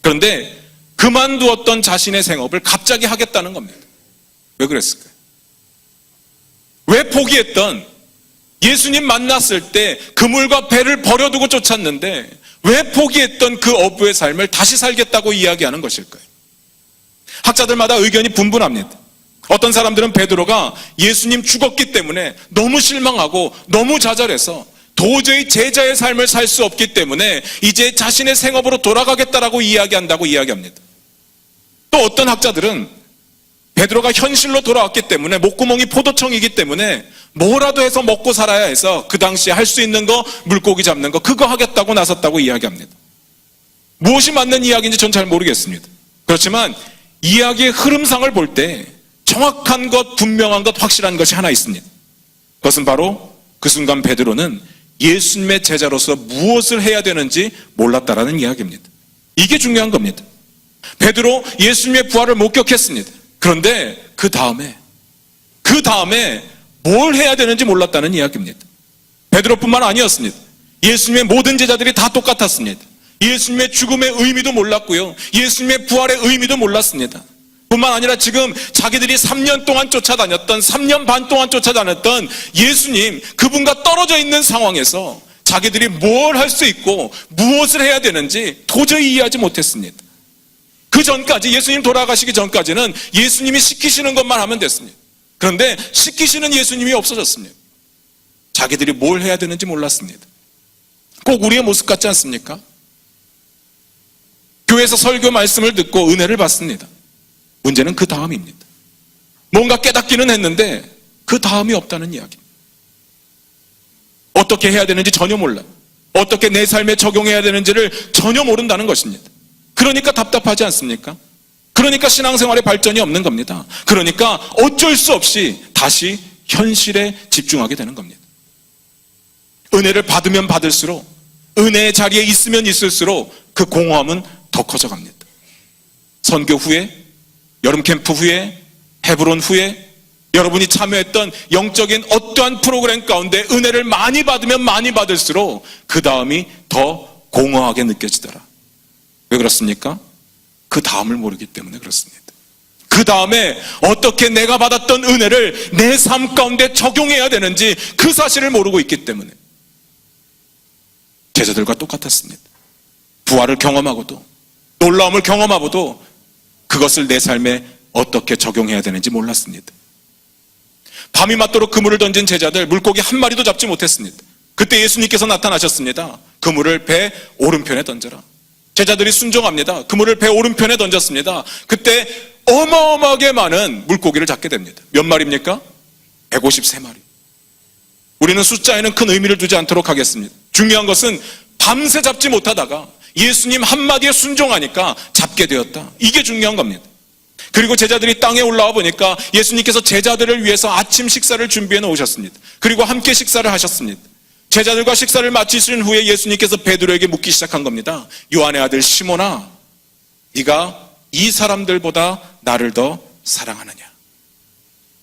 그런데 그만두었던 자신의 생업을 갑자기 하겠다는 겁니다. 왜 그랬을까요? 왜 포기했던 예수님 만났을 때 그물과 배를 버려두고 쫓았는데 왜 포기했던 그 어부의 삶을 다시 살겠다고 이야기하는 것일까요? 학자들마다 의견이 분분합니다. 어떤 사람들은 베드로가 예수님 죽었기 때문에 너무 실망하고 너무 좌절해서 도저히 제자의 삶을 살 수 없기 때문에 이제 자신의 생업으로 돌아가겠다라고 이야기한다고 이야기합니다. 또 어떤 학자들은 베드로가 현실로 돌아왔기 때문에 목구멍이 포도청이기 때문에 뭐라도 해서 먹고 살아야 해서 그 당시에 할 수 있는 거 물고기 잡는 거 그거 하겠다고 나섰다고 이야기합니다. 무엇이 맞는 이야기인지 전 잘 모르겠습니다. 그렇지만 이야기의 흐름상을 볼 때 정확한 것, 분명한 것, 확실한 것이 하나 있습니다. 그것은 바로 그 순간 베드로는 예수님의 제자로서 무엇을 해야 되는지 몰랐다라는 이야기입니다. 이게 중요한 겁니다. 베드로 예수님의 부활을 목격했습니다. 그런데 그 다음에 뭘 해야 되는지 몰랐다는 이야기입니다. 베드로뿐만 아니었습니다. 예수님의 모든 제자들이 다 똑같았습니다. 예수님의 죽음의 의미도 몰랐고요. 예수님의 부활의 의미도 몰랐습니다. 뿐만 아니라 지금 자기들이 3년 동안 쫓아다녔던 3년 반 동안 쫓아다녔던 예수님 그분과 떨어져 있는 상황에서 자기들이 뭘 할 수 있고 무엇을 해야 되는지 도저히 이해하지 못했습니다. 그 전까지 예수님 돌아가시기 전까지는 예수님이 시키시는 것만 하면 됐습니다. 그런데 시키시는 예수님이 없어졌습니다. 자기들이 뭘 해야 되는지 몰랐습니다. 꼭 우리의 모습 같지 않습니까? 교회에서 설교 말씀을 듣고 은혜를 받습니다. 문제는 그 다음입니다. 뭔가 깨닫기는 했는데 그 다음이 없다는 이야기입니다. 어떻게 해야 되는지 전혀 몰라요. 어떻게 내 삶에 적용해야 되는지를 전혀 모른다는 것입니다. 그러니까 답답하지 않습니까? 그러니까 신앙생활에 발전이 없는 겁니다. 그러니까 어쩔 수 없이 다시 현실에 집중하게 되는 겁니다. 은혜를 받으면 받을수록 은혜의 자리에 있으면 있을수록 그 공허함은 더 커져갑니다. 선교 후에, 여름 캠프 후에, 헤브론 후에 여러분이 참여했던 영적인 어떠한 프로그램 가운데 은혜를 많이 받으면 많이 받을수록 그 다음이 더 공허하게 느껴지더라. 왜 그렇습니까? 그 다음을 모르기 때문에 그렇습니다. 그 다음에 어떻게 내가 받았던 은혜를 내 삶 가운데 적용해야 되는지 그 사실을 모르고 있기 때문에 제자들과 똑같았습니다. 부활을 경험하고도 놀라움을 경험하고도 그것을 내 삶에 어떻게 적용해야 되는지 몰랐습니다. 밤이 맞도록 그물을 던진 제자들 물고기 한 마리도 잡지 못했습니다. 그때 예수님께서 나타나셨습니다. 그물을 배 오른편에 던져라. 제자들이 순종합니다. 그물을 배 오른편에 던졌습니다. 그때 어마어마하게 많은 물고기를 잡게 됩니다. 몇 마리입니까? 153마리. 우리는 숫자에는 큰 의미를 두지 않도록 하겠습니다. 중요한 것은 밤새 잡지 못하다가 예수님 한마디에 순종하니까 잡게 되었다. 이게 중요한 겁니다. 그리고 제자들이 땅에 올라와 보니까 예수님께서 제자들을 위해서 아침 식사를 준비해 놓으셨습니다. 그리고 함께 식사를 하셨습니다. 제자들과 식사를 마치신 후에 예수님께서 베드로에게 묻기 시작한 겁니다. 요한의 아들 시몬아, 네가 이 사람들보다 나를 더 사랑하느냐?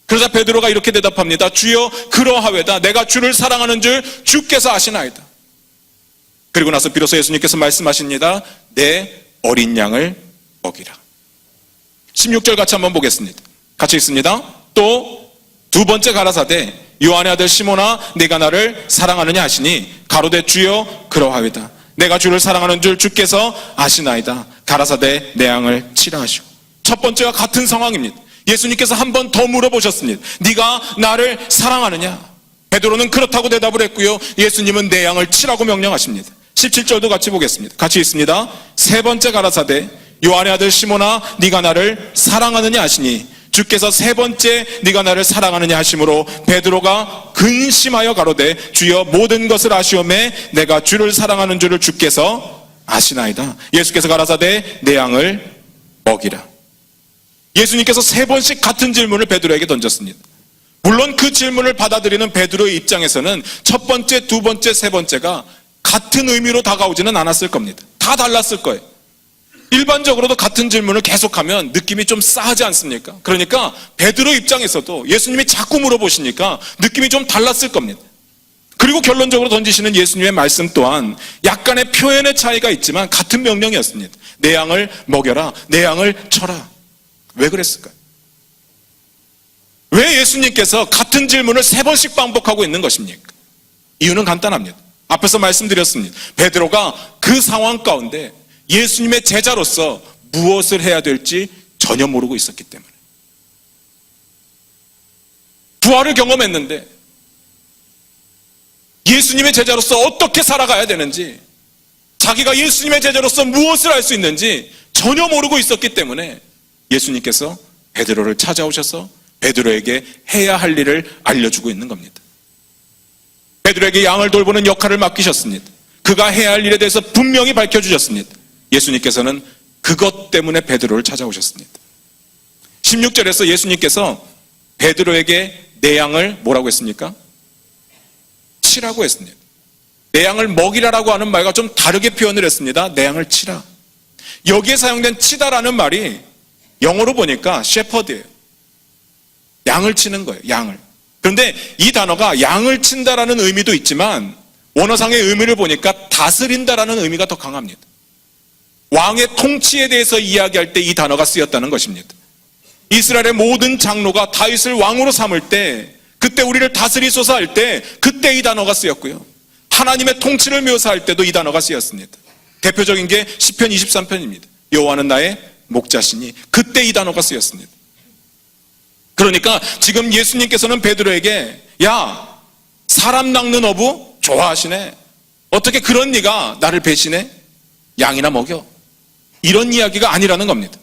그러자 베드로가 이렇게 대답합니다. 주여 그러하외다. 내가 주를 사랑하는 줄 주께서 아시나이다. 그리고 나서 비로소 예수님께서 말씀하십니다. 내 어린 양을 먹이라. 16절 같이 한번 보겠습니다. 같이 읽습니다. 또 두 번째 가라사대 요한의 아들 시몬아 네가 나를 사랑하느냐 하시니 가로되 주여 그러하외다. 내가 주를 사랑하는 줄 주께서 아시나이다. 가라사대 내 양을 치라 하시고. 첫 번째와 같은 상황입니다. 예수님께서 한 번 더 물어보셨습니다. 네가 나를 사랑하느냐? 베드로는 그렇다고 대답을 했고요. 예수님은 내 양을 치라고 명령하십니다. 17절도 같이 보겠습니다. 같이 읽습니다. 세 번째 가라사대 요한의 아들 시몬아 네가 나를 사랑하느냐 하시니 주께서 세 번째 네가 나를 사랑하느냐 하심으로 베드로가 근심하여 가로되 주여 모든 것을 아시오매 내가 주를 사랑하는 줄을 주께서 아시나이다. 예수께서 가라사대 내 양을 먹이라. 예수님께서 세 번씩 같은 질문을 베드로에게 던졌습니다. 물론 그 질문을 받아들이는 베드로의 입장에서는 첫 번째, 두 번째, 세 번째가 같은 의미로 다가오지는 않았을 겁니다. 다 달랐을 거예요. 일반적으로도 같은 질문을 계속하면 느낌이 좀 싸하지 않습니까? 그러니까 베드로 입장에서도 예수님이 자꾸 물어보시니까 느낌이 좀 달랐을 겁니다. 그리고 결론적으로 던지시는 예수님의 말씀 또한 약간의 표현의 차이가 있지만 같은 명령이었습니다. 내 양을 먹여라, 내 양을 쳐라. 왜 그랬을까요? 왜 예수님께서 같은 질문을 세 번씩 반복하고 있는 것입니까? 이유는 간단합니다. 앞에서 말씀드렸습니다. 베드로가 그 상황 가운데 예수님의 제자로서 무엇을 해야 될지 전혀 모르고 있었기 때문에. 부활을 경험했는데 예수님의 제자로서 어떻게 살아가야 되는지, 자기가 예수님의 제자로서 무엇을 할 수 있는지 전혀 모르고 있었기 때문에 예수님께서 베드로를 찾아오셔서 베드로에게 해야 할 일을 알려주고 있는 겁니다. 베드로에게 양을 돌보는 역할을 맡기셨습니다. 그가 해야 할 일에 대해서 분명히 밝혀주셨습니다. 예수님께서는 그것 때문에 베드로를 찾아오셨습니다. 16절에서 예수님께서 베드로에게 내 양을 뭐라고 했습니까? 치라고 했습니다. 내 양을 먹이라라고 하는 말과 좀 다르게 표현을 했습니다. 내 양을 치라. 여기에 사용된 치다라는 말이 영어로 보니까 shepherd예요. 양을 치는 거예요. 양을. 그런데 이 단어가 양을 친다라는 의미도 있지만 원어상의 의미를 보니까 다스린다라는 의미가 더 강합니다. 왕의 통치에 대해서 이야기할 때 이 단어가 쓰였다는 것입니다. 이스라엘의 모든 장로가 다윗을 왕으로 삼을 때, 그때 우리를 다스리소서 할 때 그때 이 단어가 쓰였고요. 하나님의 통치를 묘사할 때도 이 단어가 쓰였습니다. 대표적인 게 시편 23편입니다. 여호와는 나의 목자시니, 그때 이 단어가 쓰였습니다. 그러니까 지금 예수님께서는 베드로에게 야, 사람 낚는 어부 좋아하시네. 어떻게 그런 네가 나를 배신해? 양이나 먹여. 이런 이야기가 아니라는 겁니다.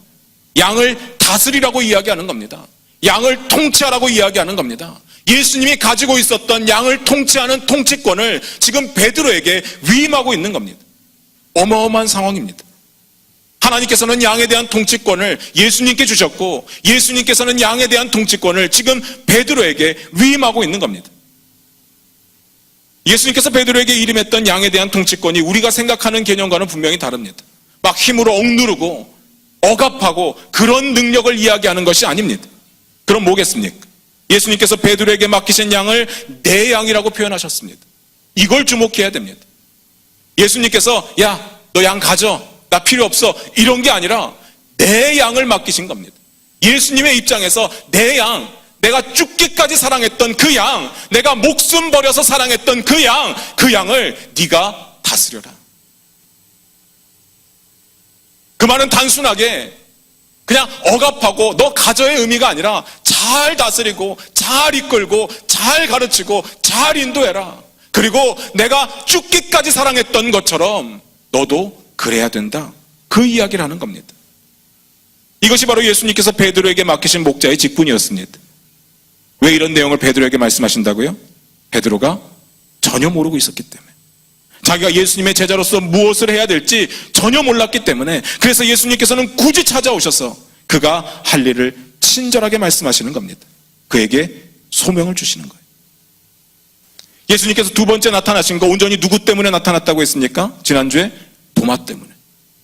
양을 다스리라고 이야기하는 겁니다. 양을 통치하라고 이야기하는 겁니다. 예수님이 가지고 있었던 양을 통치하는 통치권을 지금 베드로에게 위임하고 있는 겁니다. 어마어마한 상황입니다. 하나님께서는 양에 대한 통치권을 예수님께 주셨고, 예수님께서는 양에 대한 통치권을 지금 베드로에게 위임하고 있는 겁니다. 예수님께서 베드로에게 이름했던 양에 대한 통치권이 우리가 생각하는 개념과는 분명히 다릅니다. 막 힘으로 억누르고 억압하고 그런 능력을 이야기하는 것이 아닙니다. 그럼 뭐겠습니까? 예수님께서 베드로에게 맡기신 양을 내 양이라고 표현하셨습니다. 이걸 주목해야 됩니다. 예수님께서 야, 너 양 가져, 나 필요 없어, 이런 게 아니라 내 양을 맡기신 겁니다. 예수님의 입장에서 내 양, 내가 죽기까지 사랑했던 그 양, 내가 목숨 버려서 사랑했던 그 양을 네가 다스려라. 그 말은 단순하게 그냥 억압하고 너 가져의 의미가 아니라 잘 다스리고 잘 이끌고 잘 가르치고 잘 인도해라. 그리고 내가 죽기까지 사랑했던 것처럼 너도 그래야 된다. 그 이야기를 하는 겁니다. 이것이 바로 예수님께서 베드로에게 맡기신 목자의 직분이었습니다. 왜 이런 내용을 베드로에게 말씀하신다고요? 베드로가 전혀 모르고 있었기 때문에, 자기가 예수님의 제자로서 무엇을 해야 될지 전혀 몰랐기 때문에, 그래서 예수님께서는 굳이 찾아오셔서 그가 할 일을 친절하게 말씀하시는 겁니다. 그에게 소명을 주시는 거예요. 예수님께서 두 번째 나타나신 거 온전히 누구 때문에 나타났다고 했습니까? 지난주에 도마 때문에.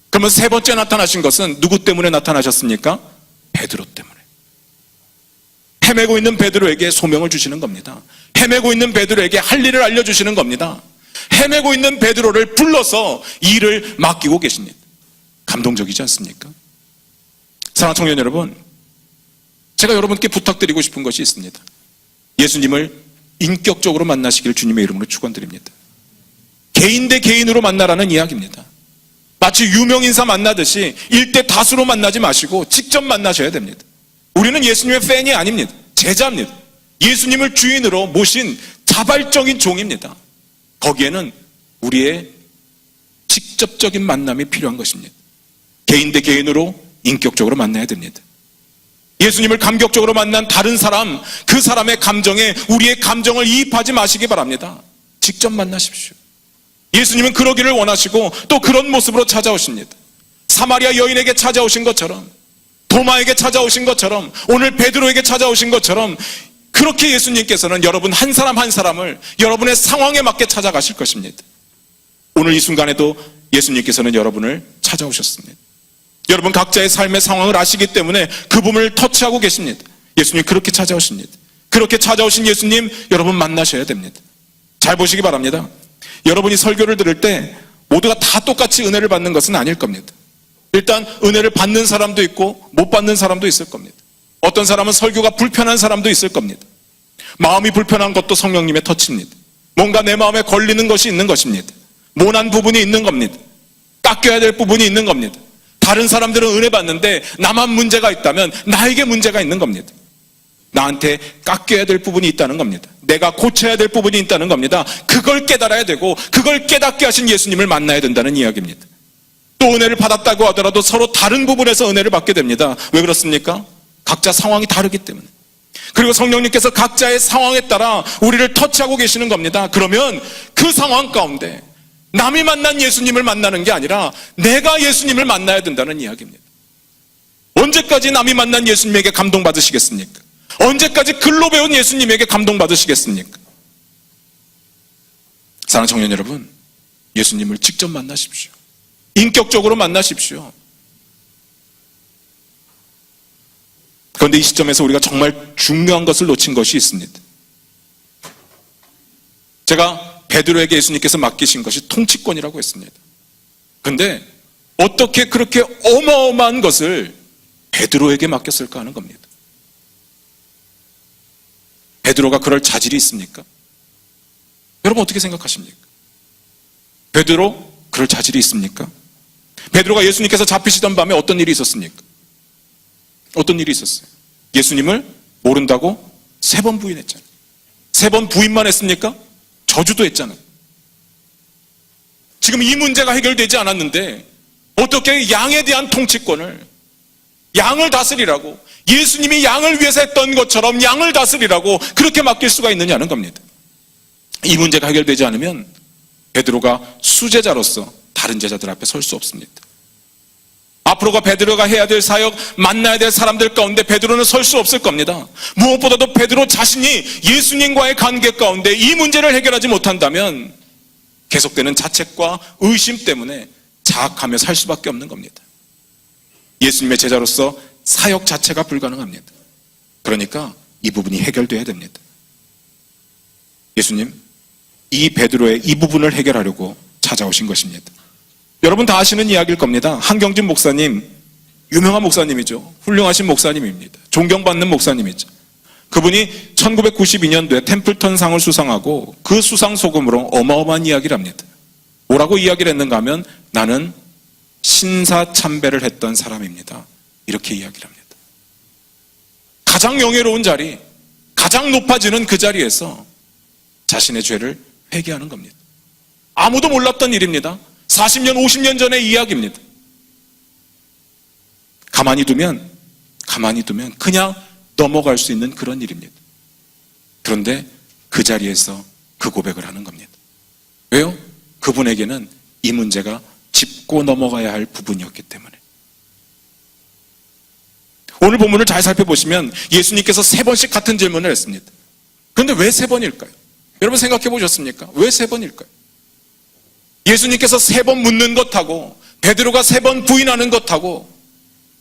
그러면 세 번째 나타나신 것은 누구 때문에 나타나셨습니까? 베드로 때문에. 헤매고 있는 베드로에게 소명을 주시는 겁니다. 헤매고 있는 베드로에게 할 일을 알려주시는 겁니다. 헤매고 있는 베드로를 불러서 일을 맡기고 계십니다. 감동적이지 않습니까? 사랑하는 청년 여러분, 제가 여러분께 부탁드리고 싶은 것이 있습니다. 예수님을 인격적으로 만나시길 주님의 이름으로 축원드립니다. 개인 대 개인으로 만나라는 이야기입니다. 마치 유명인사 만나듯이 일대 다수로 만나지 마시고 직접 만나셔야 됩니다. 우리는 예수님의 팬이 아닙니다. 제자입니다. 예수님을 주인으로 모신 자발적인 종입니다. 거기에는 우리의 직접적인 만남이 필요한 것입니다. 개인 대 개인으로 인격적으로 만나야 됩니다. 예수님을 감격적으로 만난 다른 사람, 그 사람의 감정에 우리의 감정을 이입하지 마시기 바랍니다. 직접 만나십시오. 예수님은 그러기를 원하시고 또 그런 모습으로 찾아오십니다. 사마리아 여인에게 찾아오신 것처럼, 도마에게 찾아오신 것처럼, 오늘 베드로에게 찾아오신 것처럼, 그렇게 예수님께서는 여러분 한 사람 한 사람을 여러분의 상황에 맞게 찾아가실 것입니다. 오늘 이 순간에도 예수님께서는 여러분을 찾아오셨습니다. 여러분 각자의 삶의 상황을 아시기 때문에 그 부분을 터치하고 계십니다. 예수님 그렇게 찾아오십니다. 그렇게 찾아오신 예수님 여러분 만나셔야 됩니다. 잘 보시기 바랍니다. 여러분이 설교를 들을 때 모두가 다 똑같이 은혜를 받는 것은 아닐 겁니다. 일단 은혜를 받는 사람도 있고 못 받는 사람도 있을 겁니다. 어떤 사람은 설교가 불편한 사람도 있을 겁니다. 마음이 불편한 것도 성령님의 터치입니다. 뭔가 내 마음에 걸리는 것이 있는 것입니다. 모난 부분이 있는 겁니다. 깎여야 될 부분이 있는 겁니다. 다른 사람들은 은혜 받는데 나만 문제가 있다면 나에게 문제가 있는 겁니다. 나한테 깎여야 될 부분이 있다는 겁니다. 내가 고쳐야 될 부분이 있다는 겁니다. 그걸 깨달아야 되고 그걸 깨닫게 하신 예수님을 만나야 된다는 이야기입니다. 또 은혜를 받았다고 하더라도 서로 다른 부분에서 은혜를 받게 됩니다. 왜 그렇습니까? 각자 상황이 다르기 때문에. 그리고 성령님께서 각자의 상황에 따라 우리를 터치하고 계시는 겁니다. 그러면 그 상황 가운데 남이 만난 예수님을 만나는 게 아니라 내가 예수님을 만나야 된다는 이야기입니다. 언제까지 남이 만난 예수님에게 감동받으시겠습니까? 언제까지 글로 배운 예수님에게 감동받으시겠습니까? 사랑하는 청년 여러분, 예수님을 직접 만나십시오. 인격적으로 만나십시오. 그런데 이 시점에서 우리가 정말 중요한 것을 놓친 것이 있습니다. 제가 베드로에게 예수님께서 맡기신 것이 통치권이라고 했습니다. 그런데 어떻게 그렇게 어마어마한 것을 베드로에게 맡겼을까 하는 겁니다. 베드로가 그럴 자질이 있습니까? 여러분 어떻게 생각하십니까? 베드로 그럴 자질이 있습니까? 베드로가 예수님께서 잡히시던 밤에 어떤 일이 있었습니까? 어떤 일이 있었어요? 예수님을 모른다고 3번 부인했잖아요. 3번 부인만 했습니까? 저주도 했잖아요. 지금 이 문제가 해결되지 않았는데 어떻게 양에 대한 통치권을, 양을 다스리라고, 예수님이 양을 위해서 했던 것처럼 양을 다스리라고 그렇게 맡길 수가 있느냐는 겁니다. 이 문제가 해결되지 않으면 베드로가 수제자로서 다른 제자들 앞에 설 수 없습니다. 앞으로가 베드로가 해야 될 사역, 만나야 될 사람들 가운데 베드로는 설 수 없을 겁니다. 무엇보다도 베드로 자신이 예수님과의 관계 가운데 이 문제를 해결하지 못한다면 계속되는 자책과 의심 때문에 자학하며 살 수밖에 없는 겁니다. 예수님의 제자로서 사역 자체가 불가능합니다. 그러니까 이 부분이 해결돼야 됩니다. 예수님, 이 베드로의 이 부분을 해결하려고 찾아오신 것입니다. 여러분 다 아시는 이야기일 겁니다. 한경진 목사님, 유명한 목사님이죠. 훌륭하신 목사님입니다. 존경받는 목사님이죠. 그분이 1992년도에 템플턴 상을 수상하고 그 수상 소금으로 어마어마한 이야기를 합니다. 뭐라고 이야기를 했는가 하면 나는 신사참배를 했던 사람입니다. 이렇게 이야기를 합니다. 가장 영예로운 자리, 가장 높아지는 그 자리에서 자신의 죄를 회개하는 겁니다. 아무도 몰랐던 일입니다. 40년, 50년 전의 이야기입니다. 가만히 두면 그냥 넘어갈 수 있는 그런 일입니다. 그런데 그 자리에서 그 고백을 하는 겁니다. 왜요? 그분에게는 이 문제가 짚고 넘어가야 할 부분이었기 때문에. 오늘 본문을 잘 살펴보시면 예수님께서 3번씩 같은 질문을 했습니다. 그런데 왜 3번일까요? 여러분 생각해 보셨습니까? 왜 3번일까요? 예수님께서 3번 묻는 것하고 베드로가 3번 부인하는 것하고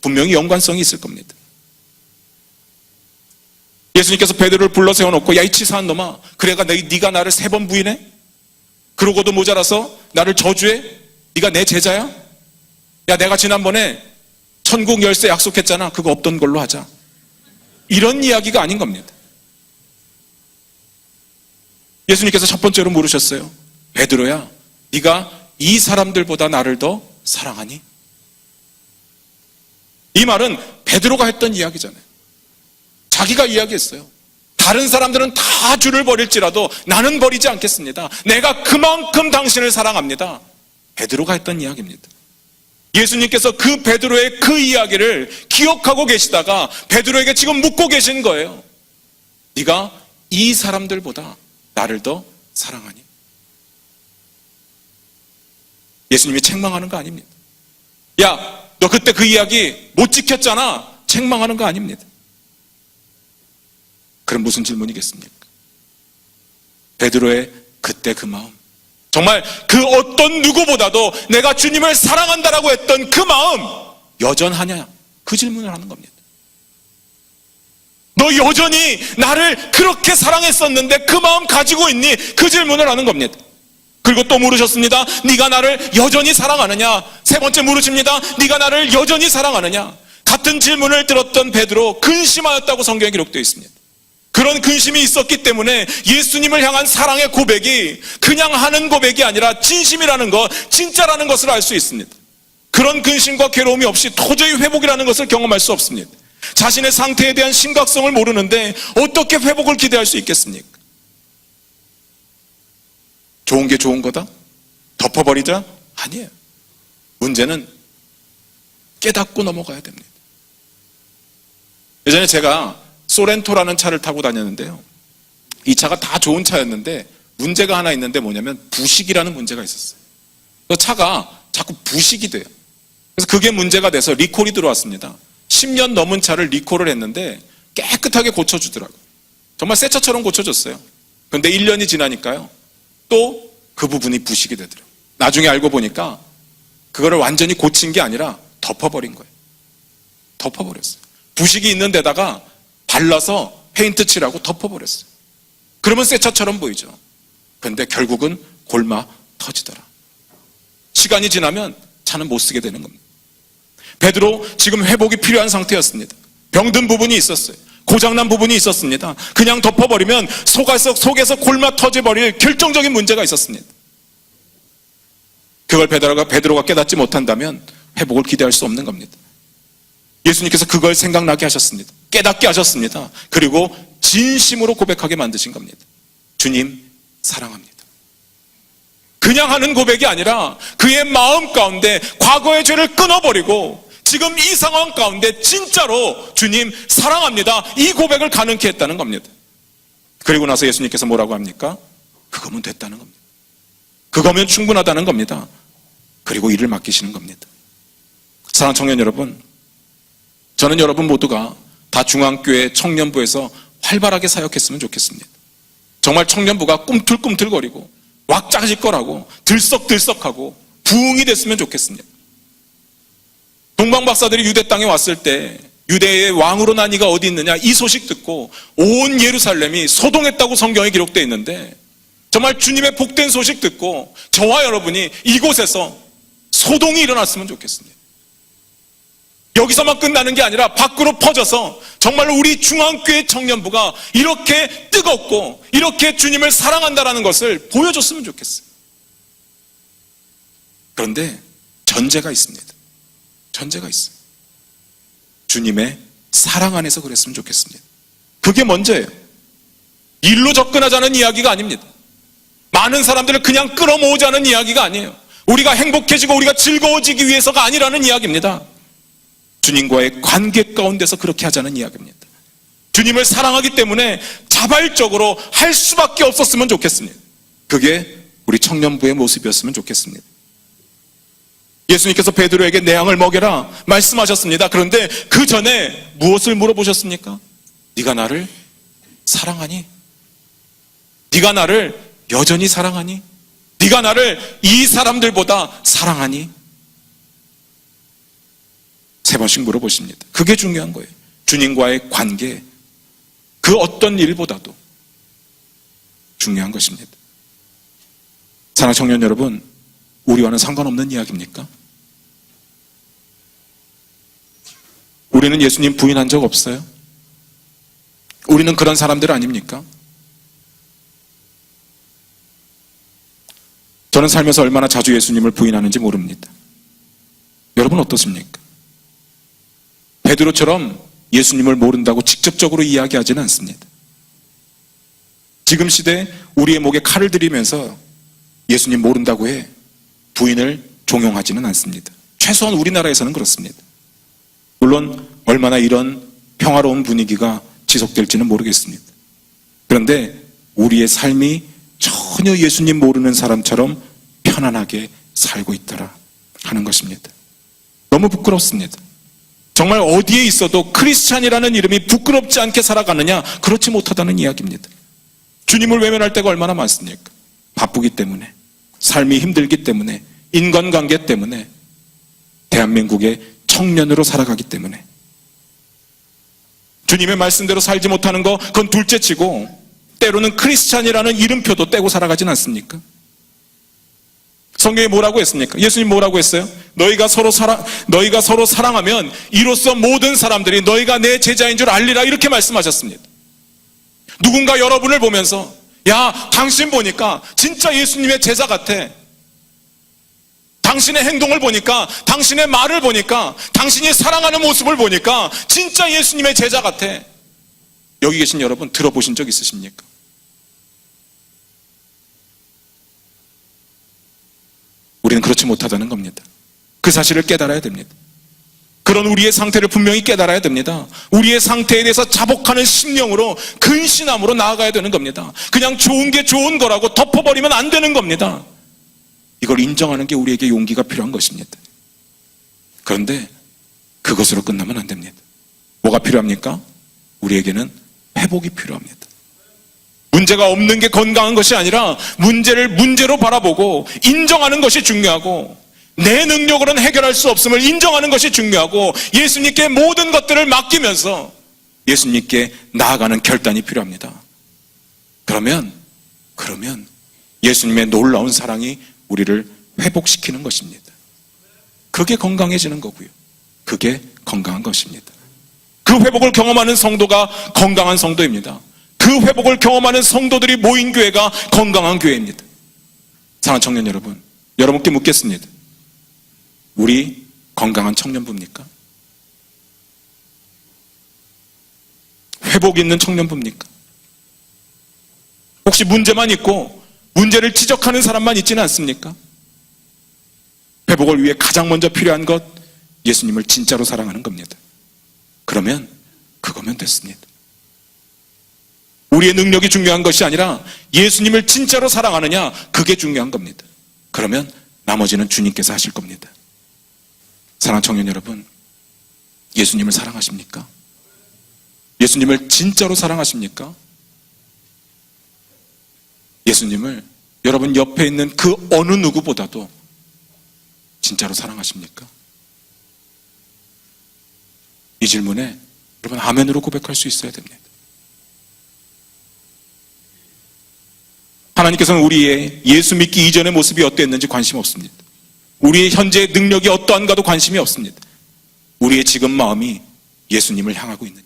분명히 연관성이 있을 겁니다. 예수님께서 베드로를 불러 세워놓고 야 이 치사한 놈아, 그래가 네가 나를 3번 부인해? 그러고도 모자라서 나를 저주해? 네가 내 제자야? 야 내가 지난번에 천국 열쇠 약속했잖아. 그거 없던 걸로 하자. 이런 이야기가 아닌 겁니다. 예수님께서 첫 번째로 물으셨어요. 베드로야, 네가 이 사람들보다 나를 더 사랑하니? 이 말은 베드로가 했던 이야기잖아요. 자기가 이야기했어요. 다른 사람들은 다 주를 버릴지라도 나는 버리지 않겠습니다. 내가 그만큼 당신을 사랑합니다. 베드로가 했던 이야기입니다. 예수님께서 그 베드로의 그 이야기를 기억하고 계시다가 베드로에게 지금 묻고 계신 거예요. 네가 이 사람들보다 나를 더 사랑하니? 예수님이 책망하는 거 아닙니다. 야, 너 그때 그 이야기 못 지켰잖아. 책망하는 거 아닙니다. 그럼 무슨 질문이겠습니까? 베드로의 그때 그 마음, 정말 그 어떤 누구보다도 내가 주님을 사랑한다라고 했던 그 마음 여전하냐? 그 질문을 하는 겁니다. 너 여전히 나를 그렇게 사랑했었는데 그 마음 가지고 있니? 그 질문을 하는 겁니다. 그리고 또 물으셨습니다. 네가 나를 여전히 사랑하느냐? 3번째 물으십니다. 네가 나를 여전히 사랑하느냐? 같은 질문을 들었던 베드로 근심하였다고 성경에 기록되어 있습니다. 그런 근심이 있었기 때문에 예수님을 향한 사랑의 고백이 그냥 하는 고백이 아니라 진심이라는 것, 진짜라는 것을 알 수 있습니다. 그런 근심과 괴로움이 없이 도저히 회복이라는 것을 경험할 수 없습니다. 자신의 상태에 대한 심각성을 모르는데 어떻게 회복을 기대할 수 있겠습니까? 좋은 게 좋은 거다? 덮어버리자? 아니에요. 문제는 깨닫고 넘어가야 됩니다. 예전에 제가 소렌토라는 차를 타고 다녔는데요. 이 차가 다 좋은 차였는데 문제가 하나 있는데 뭐냐면 부식이라는 문제가 있었어요. 그 차가 자꾸 부식이 돼요. 그래서 그게 문제가 돼서 리콜이 들어왔습니다. 10년 넘은 차를 리콜을 했는데 깨끗하게 고쳐주더라고요. 정말 새 차처럼 고쳐줬어요. 그런데 1년이 지나니까요. 또 그 부분이 부식이 되더라고요. 나중에 알고 보니까 그거를 완전히 고친 게 아니라 덮어버린 거예요. 덮어버렸어요. 부식이 있는 데다가 발라서 페인트 칠하고 덮어버렸어요. 그러면 새 차처럼 보이죠. 그런데 결국은 골마 터지더라. 시간이 지나면 차는 못 쓰게 되는 겁니다. 베드로 지금 회복이 필요한 상태였습니다. 병든 부분이 있었어요. 고장난 부분이 있었습니다. 그냥 덮어버리면 속에서 골마 터져버릴 결정적인 문제가 있었습니다. 그걸 베드로가 깨닫지 못한다면 회복을 기대할 수 없는 겁니다. 예수님께서 그걸 생각나게 하셨습니다. 깨닫게 하셨습니다. 그리고 진심으로 고백하게 만드신 겁니다. 주님 사랑합니다. 그냥 하는 고백이 아니라 그의 마음 가운데 과거의 죄를 끊어버리고 지금 이 상황 가운데 진짜로 주님 사랑합니다. 이 고백을 가능케 했다는 겁니다. 그리고 나서 예수님께서 뭐라고 합니까? 그거면 됐다는 겁니다. 그거면 충분하다는 겁니다. 그리고 일을 맡기시는 겁니다. 사랑하는 청년 여러분, 저는 여러분 모두가 다 중앙교회 청년부에서 활발하게 사역했으면 좋겠습니다. 정말 청년부가 꿈틀꿈틀거리고 왁자지껄하고 들썩들썩하고 부흥이 됐으면 좋겠습니다. 동방 박사들이 유대 땅에 왔을 때 유대의 왕으로 난 이가 어디 있느냐 이 소식 듣고 온 예루살렘이 소동했다고 성경에 기록되어 있는데 정말 주님의 복된 소식 듣고 저와 여러분이 이곳에서 소동이 일어났으면 좋겠습니다. 여기서만 끝나는 게 아니라 밖으로 퍼져서 정말로 우리 중앙교회 청년부가 이렇게 뜨겁고 이렇게 주님을 사랑한다는 것을 보여줬으면 좋겠어요. 그런데 전제가 있습니다. 전제가 있어요. 주님의 사랑 안에서 그랬으면 좋겠습니다. 그게 먼저예요. 일로 접근하자는 이야기가 아닙니다. 많은 사람들을 그냥 끌어모으자는 이야기가 아니에요. 우리가 행복해지고 우리가 즐거워지기 위해서가 아니라는 이야기입니다. 주님과의 관계 가운데서 그렇게 하자는 이야기입니다. 주님을 사랑하기 때문에 자발적으로 할 수밖에 없었으면 좋겠습니다. 그게 우리 청년부의 모습이었으면 좋겠습니다. 예수님께서 베드로에게 내 양을 먹여라 말씀하셨습니다. 그런데 그 전에 무엇을 물어보셨습니까? 네가 나를 사랑하니? 네가 나를 여전히 사랑하니? 네가 나를 이 사람들보다 사랑하니? 3번씩 물어보십니다. 그게 중요한 거예요. 주님과의 관계, 그 어떤 일보다도 중요한 것입니다. 사랑하는 청년 여러분, 우리와는 상관없는 이야기입니까? 우리는 예수님 부인한 적 없어요? 우리는 그런 사람들 아닙니까? 저는 살면서 얼마나 자주 예수님을 부인하는지 모릅니다. 여러분 어떻습니까? 베드로처럼 예수님을 모른다고 직접적으로 이야기하지는 않습니다. 지금 시대 우리의 목에 칼을 들이면서 예수님 모른다고 해 부인을 종용하지는 않습니다. 최소한 우리나라에서는 그렇습니다. 물론 얼마나 이런 평화로운 분위기가 지속될지는 모르겠습니다. 그런데 우리의 삶이 전혀 예수님 모르는 사람처럼 편안하게 살고 있더라 하는 것입니다. 너무 부끄럽습니다. 정말 어디에 있어도 크리스찬이라는 이름이 부끄럽지 않게 살아가느냐? 그렇지 못하다는 이야기입니다. 주님을 외면할 때가 얼마나 많습니까? 바쁘기 때문에, 삶이 힘들기 때문에, 인간관계 때문에, 대한민국의 청년으로 살아가기 때문에. 주님의 말씀대로 살지 못하는 거 그건 둘째치고 때로는 크리스찬이라는 이름표도 떼고 살아가진 않습니까? 성경에 뭐라고 했습니까? 예수님 뭐라고 했어요? 너희가 서로 사랑하면 이로써 모든 사람들이 너희가 내 제자인 줄 알리라 이렇게 말씀하셨습니다. 누군가 여러분을 보면서 야 당신 보니까 진짜 예수님의 제자 같아. 당신의 행동을 보니까, 당신의 말을 보니까, 당신이 사랑하는 모습을 보니까 진짜 예수님의 제자 같아. 여기 계신 여러분 들어보신 적 있으십니까? 우리는 그렇지 못하다는 겁니다. 그 사실을 깨달아야 됩니다. 그런 우리의 상태를 분명히 깨달아야 됩니다. 우리의 상태에 대해서 자복하는 심령으로, 근신함으로 나아가야 되는 겁니다. 그냥 좋은 게 좋은 거라고 덮어버리면 안 되는 겁니다. 이걸 인정하는 게 우리에게 용기가 필요한 것입니다. 그런데 그것으로 끝나면 안 됩니다. 뭐가 필요합니까? 우리에게는 회복이 필요합니다. 문제가 없는 게 건강한 것이 아니라 문제를 문제로 바라보고 인정하는 것이 중요하고, 내 능력으로는 해결할 수 없음을 인정하는 것이 중요하고, 예수님께 모든 것들을 맡기면서 예수님께 나아가는 결단이 필요합니다. 그러면 예수님의 놀라운 사랑이 우리를 회복시키는 것입니다. 그게 건강해지는 거고요. 그게 건강한 것입니다. 그 회복을 경험하는 성도가 건강한 성도입니다. 그 회복을 경험하는 성도들이 모인 교회가 건강한 교회입니다. 사랑하는 청년 여러분, 여러분께 묻겠습니다. 우리 건강한 청년부입니까? 회복 있는 청년부입니까? 혹시 문제만 있고 문제를 지적하는 사람만 있지는 않습니까? 회복을 위해 가장 먼저 필요한 것, 예수님을 진짜로 사랑하는 겁니다. 그러면 그거면 됐습니다. 우리의 능력이 중요한 것이 아니라 예수님을 진짜로 사랑하느냐, 그게 중요한 겁니다. 그러면 나머지는 주님께서 하실 겁니다. 사랑하는 청년 여러분, 예수님을 사랑하십니까? 예수님을 진짜로 사랑하십니까? 예수님을 여러분 옆에 있는 그 어느 누구보다도 진짜로 사랑하십니까? 이 질문에 여러분 아멘으로 고백할 수 있어야 됩니다. 하나님께서는 우리의 예수 믿기 이전의 모습이 어땠는지 관심 없습니다. 우리의 현재 능력이 어떠한가도 관심이 없습니다. 우리의 지금 마음이 예수님을 향하고 있느냐,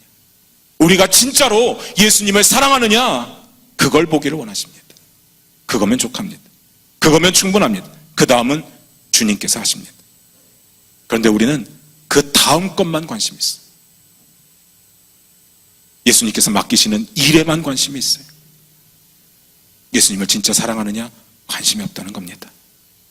우리가 진짜로 예수님을 사랑하느냐, 그걸 보기를 원하십니다. 그거면 족합니다. 그거면 충분합니다. 그 다음은 주님께서 하십니다. 그런데 우리는 그 다음 것만 관심이 있어요. 예수님께서 맡기시는 일에만 관심이 있어요. 예수님을 진짜 사랑하느냐, 관심이 없다는 겁니다.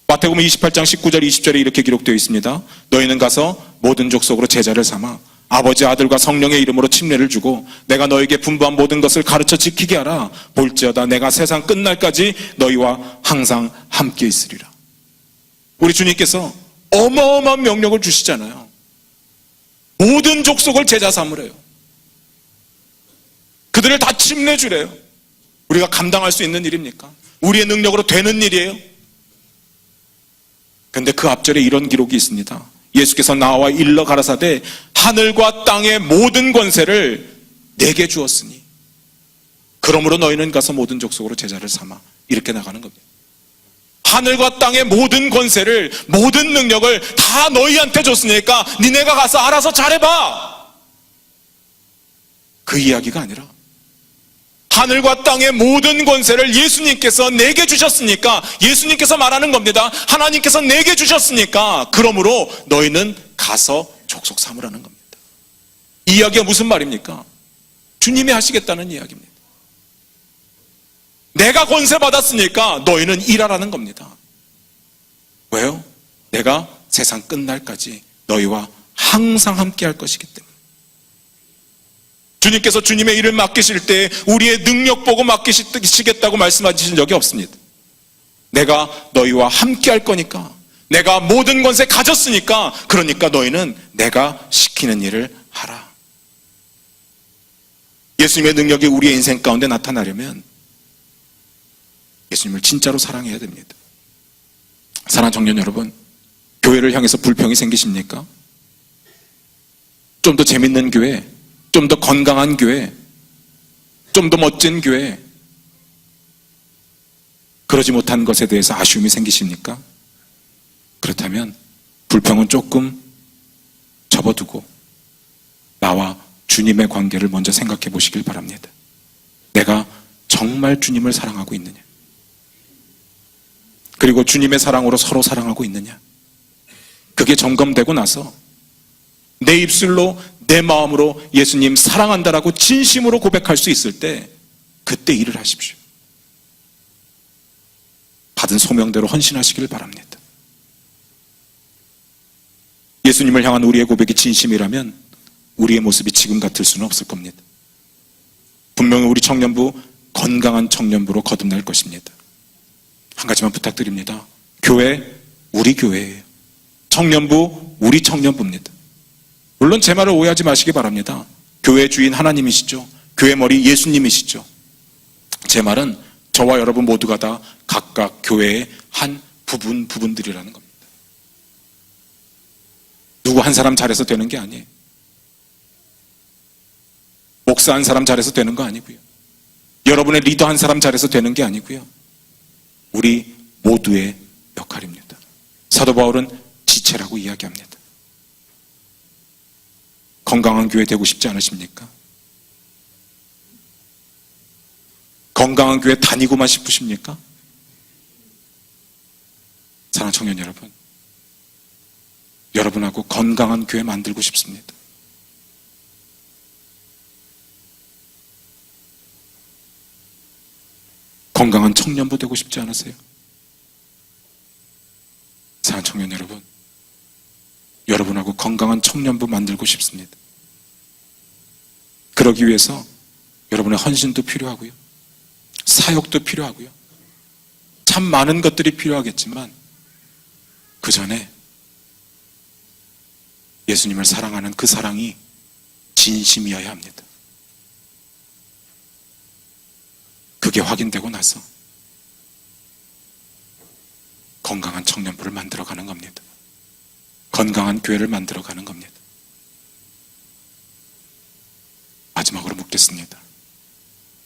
마태복음 28장 19절 20절에 이렇게 기록되어 있습니다. 너희는 가서 모든 족속으로 제자를 삼아 아버지, 아들과 성령의 이름으로 침례를 주고 내가 너에게 분부한 모든 것을 가르쳐 지키게 하라. 볼지어다 내가 세상 끝날까지 너희와 항상 함께 있으리라. 우리 주님께서 어마어마한 명령을 주시잖아요. 모든 족속을 제자 삼으래요. 그들을 다 침례 주래요. 우리가 감당할 수 있는 일입니까? 우리의 능력으로 되는 일이에요? 그런데 그 앞절에 이런 기록이 있습니다. 예수께서 나와 일러 가라사대 하늘과 땅의 모든 권세를 내게 주었으니 그러므로 너희는 가서 모든 족속으로 제자를 삼아. 이렇게 나가는 겁니다. 하늘과 땅의 모든 권세를, 모든 능력을 다 너희한테 줬으니까 니네가 가서 알아서 잘해봐. 그 이야기가 아니라 하늘과 땅의 모든 권세를 예수님께서 내게 주셨으니까, 예수님께서 말하는 겁니다. 하나님께서 내게 주셨으니까 그러므로 너희는 가서 족속 삼으라는 겁니다. 이 이야기가 무슨 말입니까? 주님이 하시겠다는 이야기입니다. 내가 권세 받았으니까 너희는 일하라는 겁니다. 왜요? 내가 세상 끝날까지 너희와 항상 함께 할 것이기 때문에. 주님께서 주님의 일을 맡기실 때 우리의 능력 보고 맡기시겠다고 말씀하신 적이 없습니다. 내가 너희와 함께 할 거니까, 내가 모든 권세 가졌으니까, 그러니까 너희는 내가 시키는 일을 하라. 예수님의 능력이 우리의 인생 가운데 나타나려면 예수님을 진짜로 사랑해야 됩니다. 사랑하는 청년 여러분, 교회를 향해서 불평이 생기십니까? 좀 더 재밌는 교회, 좀 더 건강한 교회, 좀 더 멋진 교회, 그러지 못한 것에 대해서 아쉬움이 생기십니까? 그렇다면 불평은 조금 접어두고 나와 주님의 관계를 먼저 생각해 보시길 바랍니다. 내가 정말 주님을 사랑하고 있느냐? 그리고 주님의 사랑으로 서로 사랑하고 있느냐? 그게 점검되고 나서 내 입술로 내 마음으로 예수님 사랑한다라고 진심으로 고백할 수 있을 때 그때 일을 하십시오. 받은 소명대로 헌신하시길 바랍니다. 예수님을 향한 우리의 고백이 진심이라면 우리의 모습이 지금 같을 수는 없을 겁니다. 분명히 우리 청년부 건강한 청년부로 거듭날 것입니다. 한 가지만 부탁드립니다. 교회 우리 교회예요. 청년부 우리 청년부입니다. 물론 제 말을 오해하지 마시기 바랍니다. 교회 주인 하나님이시죠. 교회 머리 예수님이시죠. 제 말은 저와 여러분 모두가 다 각각 교회의 한 부분들이라는 겁니다. 누구 한 사람 잘해서 되는 게 아니에요. 목사 한 사람 잘해서 되는 거 아니고요. 여러분의 리더 한 사람 잘해서 되는 게 아니고요. 우리 모두의 역할입니다. 사도 바울은 지체라고 이야기합니다. 건강한 교회 되고 싶지 않으십니까? 건강한 교회 다니고만 싶으십니까? 사랑하는 청년 여러분, 여러분하고 건강한 교회 만들고 싶습니다. 건강한 청년부 되고 싶지 않으세요? 사랑하는 청년 여러분, 여러분하고 건강한 청년부 만들고 싶습니다. 그러기 위해서 여러분의 헌신도 필요하고요. 사역도 필요하고요. 참 많은 것들이 필요하겠지만 그 전에 예수님을 사랑하는 그 사랑이 진심이어야 합니다. 그게 확인되고 나서 건강한 청년부를 만들어가는 겁니다. 건강한 교회를 만들어가는 겁니다. 마지막으로 묻겠습니다.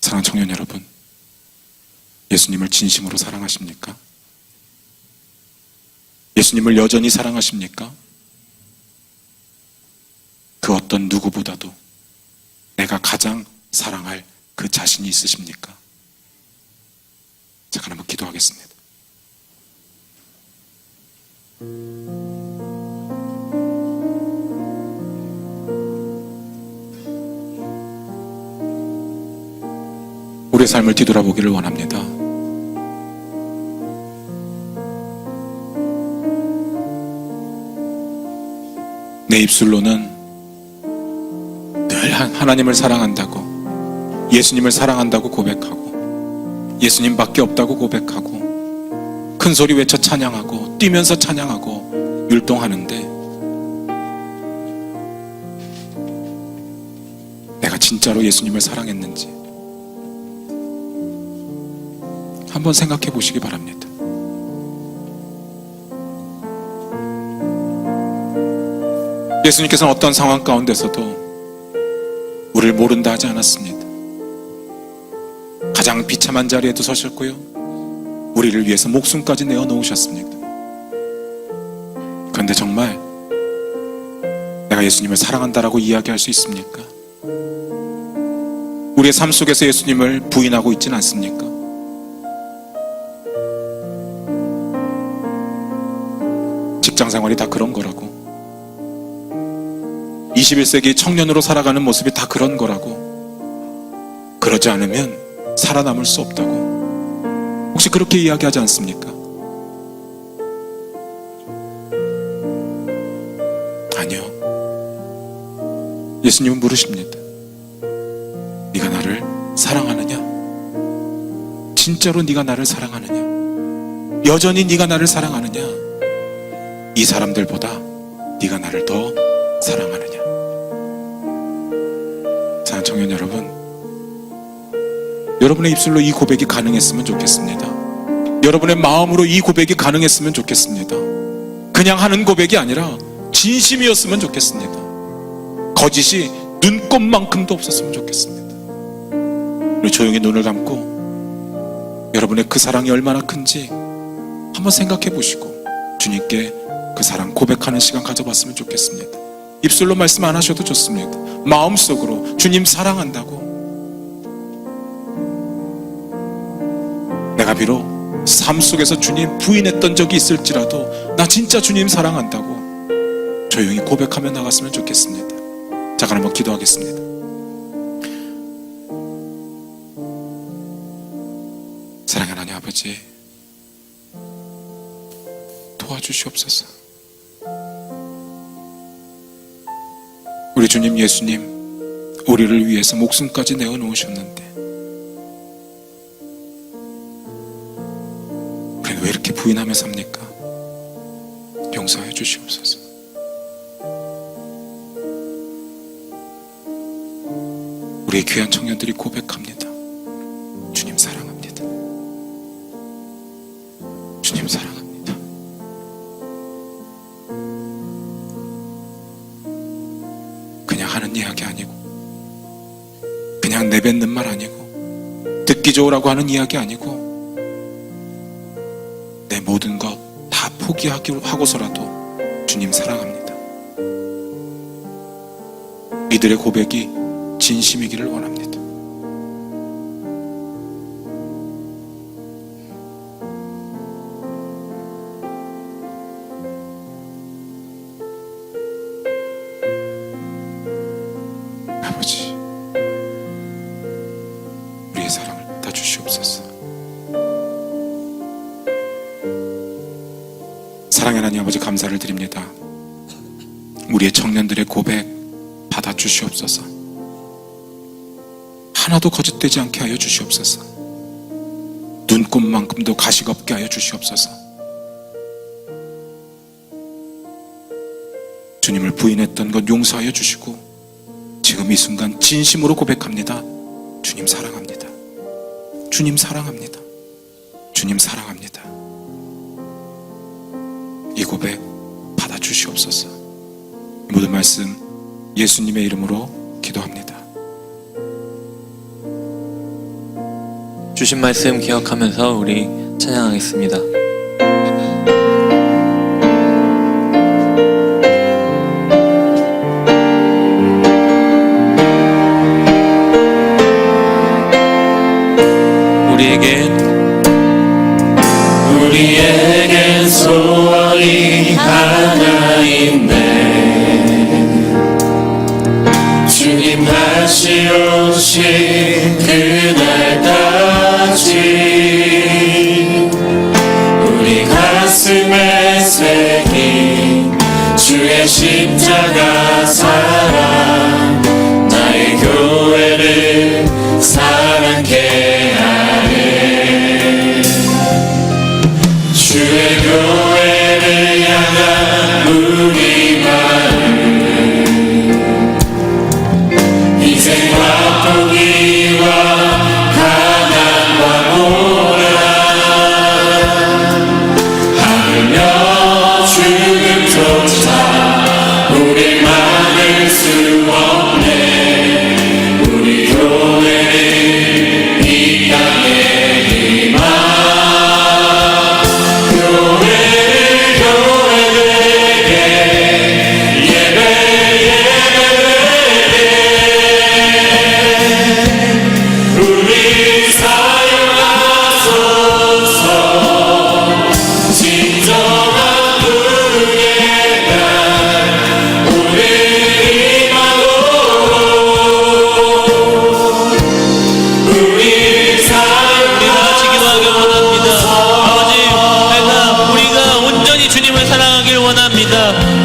사랑하는 청년 여러분, 예수님을 진심으로 사랑하십니까? 예수님을 여전히 사랑하십니까? 그 어떤 누구보다도 내가 가장 사랑할 그 자신이 있으십니까? 잠깐 한번 기도하겠습니다. 우리의 삶을 뒤돌아보기를 원합니다. 내 입술로는 늘 하나님을 사랑한다고, 예수님을 사랑한다고 고백하고, 예수님밖에 없다고 고백하고, 큰 소리 외쳐 찬양하고, 뛰면서 찬양하고 율동하는데 내가 진짜로 예수님을 사랑했는지 한번 생각해 보시기 바랍니다. 예수님께서는 어떤 상황 가운데서도 우리를 모른다 하지 않았습니다. 가장 비참한 자리에도 서셨고요, 우리를 위해서 목숨까지 내어놓으셨습니다. 그런데 정말 내가 예수님을 사랑한다라고 이야기할 수 있습니까? 우리의 삶 속에서 예수님을 부인하고 있지는 않습니까? 직장 생활이 다 그런 거라고, 21세기 청년으로 살아가는 모습이 다 그런 거라고, 그러지 않으면 살아남을 수 없다고 혹시 그렇게 이야기하지 않습니까? 아니요. 예수님은 물으십니다. 네가 나를 사랑하느냐? 진짜로 네가 나를 사랑하느냐? 여전히 네가 나를 사랑하느냐? 이 사람들보다 네가 나를 더 사랑하느냐? 사랑하는 청년 여러분, 여러분의 입술로 이 고백이 가능했으면 좋겠습니다. 여러분의 마음으로 이 고백이 가능했으면 좋겠습니다. 그냥 하는 고백이 아니라 진심이었으면 좋겠습니다. 거짓이 눈꼽만큼도 없었으면 좋겠습니다. 우리 조용히 눈을 감고 여러분의 그 사랑이 얼마나 큰지 한번 생각해 보시고 주님께 그 사랑 고백하는 시간 가져봤으면 좋겠습니다. 입술로 말씀 안 하셔도 좋습니다. 마음속으로 주님 사랑한다고, 내가 비록 삶 속에서 주님 부인했던 적이 있을지라도 나 진짜 주님 사랑한다고 조용히 고백하며 나갔으면 좋겠습니다. 잠깐 한번 기도하겠습니다. 사랑하는 하나님 아버지, 도와주시옵소서. 우리 주님 예수님, 우리를 위해서 목숨까지 내어놓으셨는데 우리는 왜 이렇게 부인하며 삽니까? 용서해 주시옵소서. 우리의 귀한 청년들이 고백합니다. 주님 사랑합니다. 주님 사랑합니다. 그냥 하는 이야기 아니고, 그냥 내뱉는 말 아니고, 듣기 좋으라고 하는 이야기 아니고, 내 모든 것 다 포기하고서라도 주님 사랑합니다. 이들의 고백이 진심이기를 원합니다. 아버지, 우리의 사랑을 다 주시옵소서. 사랑의 하나님 아버지, 감사를 드립니다. 우리의 청년들의 고백 받아 주시옵소서. 하나도 거짓되지 않게 하여 주시옵소서. 눈꼽만큼도 가식 없게 하여 주시옵소서. 주님을 부인했던 것 용서하여 주시고, 지금 이 순간 진심으로 고백합니다. 주님 사랑합니다. 주님 사랑합니다. 주님 사랑합니다. 이 고백 받아 주시옵소서. 이 모든 말씀 예수님의 이름으로 기도합니다. 주신 말씀 기억하면서 우리 찬양하겠습니다. 우리에겐 소원이 하나 있네. 주님 다시 오신 그날까지 우리 가슴에 새긴 주의 십자가 사랑, 나의 교회를 사랑케 하네. 주의 교회를 향한 우리 마음, 희생과 포기와 가난과 고난, 하물며 죽음조차 우릴 막을 수 없네. 우리 교회를 이 땅에 임하.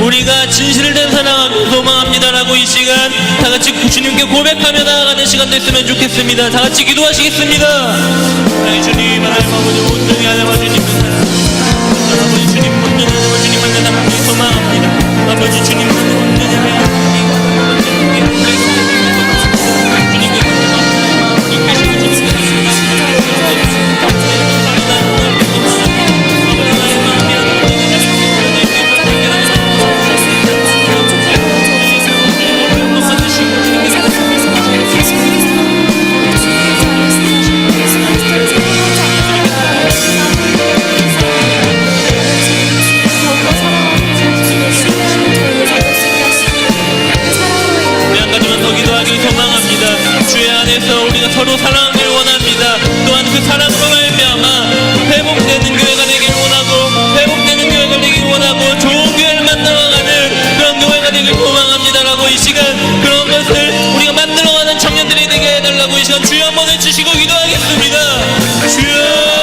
우리가 진실된 사랑을 소망합니다라고 이 시간 다 같이 주님께 고백하며 나아가는 시간 됐으면 좋겠습니다. 다 같이 기도하시겠습니다. 주님, 하나님 아버지, 온전히 하나님 아버지 주님 아버지 주님 온전히 하나님 주님만 나아가길 소망합니다. 아버지 주님 온전히 하나님 시간 주여 한번 외치시고 기도하겠습니다. 주여.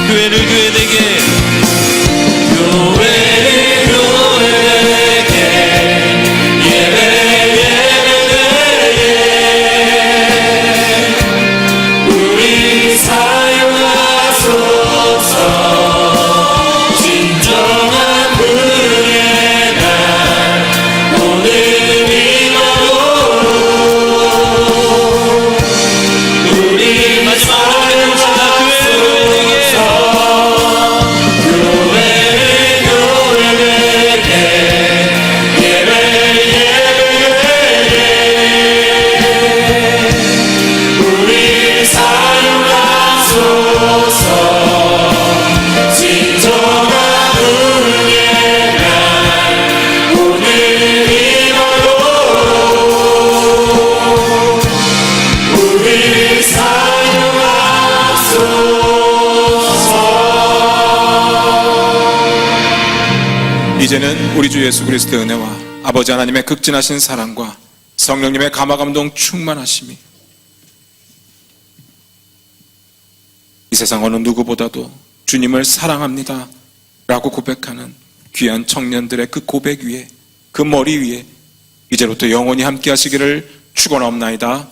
교회를 교회되게 우리 사용하소서. 진정한 은혜 날 오늘 임하고 우리 마지막으로 해봅시다. 우리 사용하소서. 진정한 은혜 날 오늘 임하고 우리 사용하소서. 이제는 우리 주 예수 그리스도의 은혜와 아버지 하나님의 극진하신 사랑과 성령님의 감화감동 충만하심이 이 세상 어느 누구보다도 주님을 사랑합니다 라고 고백하는 귀한 청년들의 그 고백 위에, 그 머리 위에 이제부터 영원히 함께 하시기를 축원하옵나이다.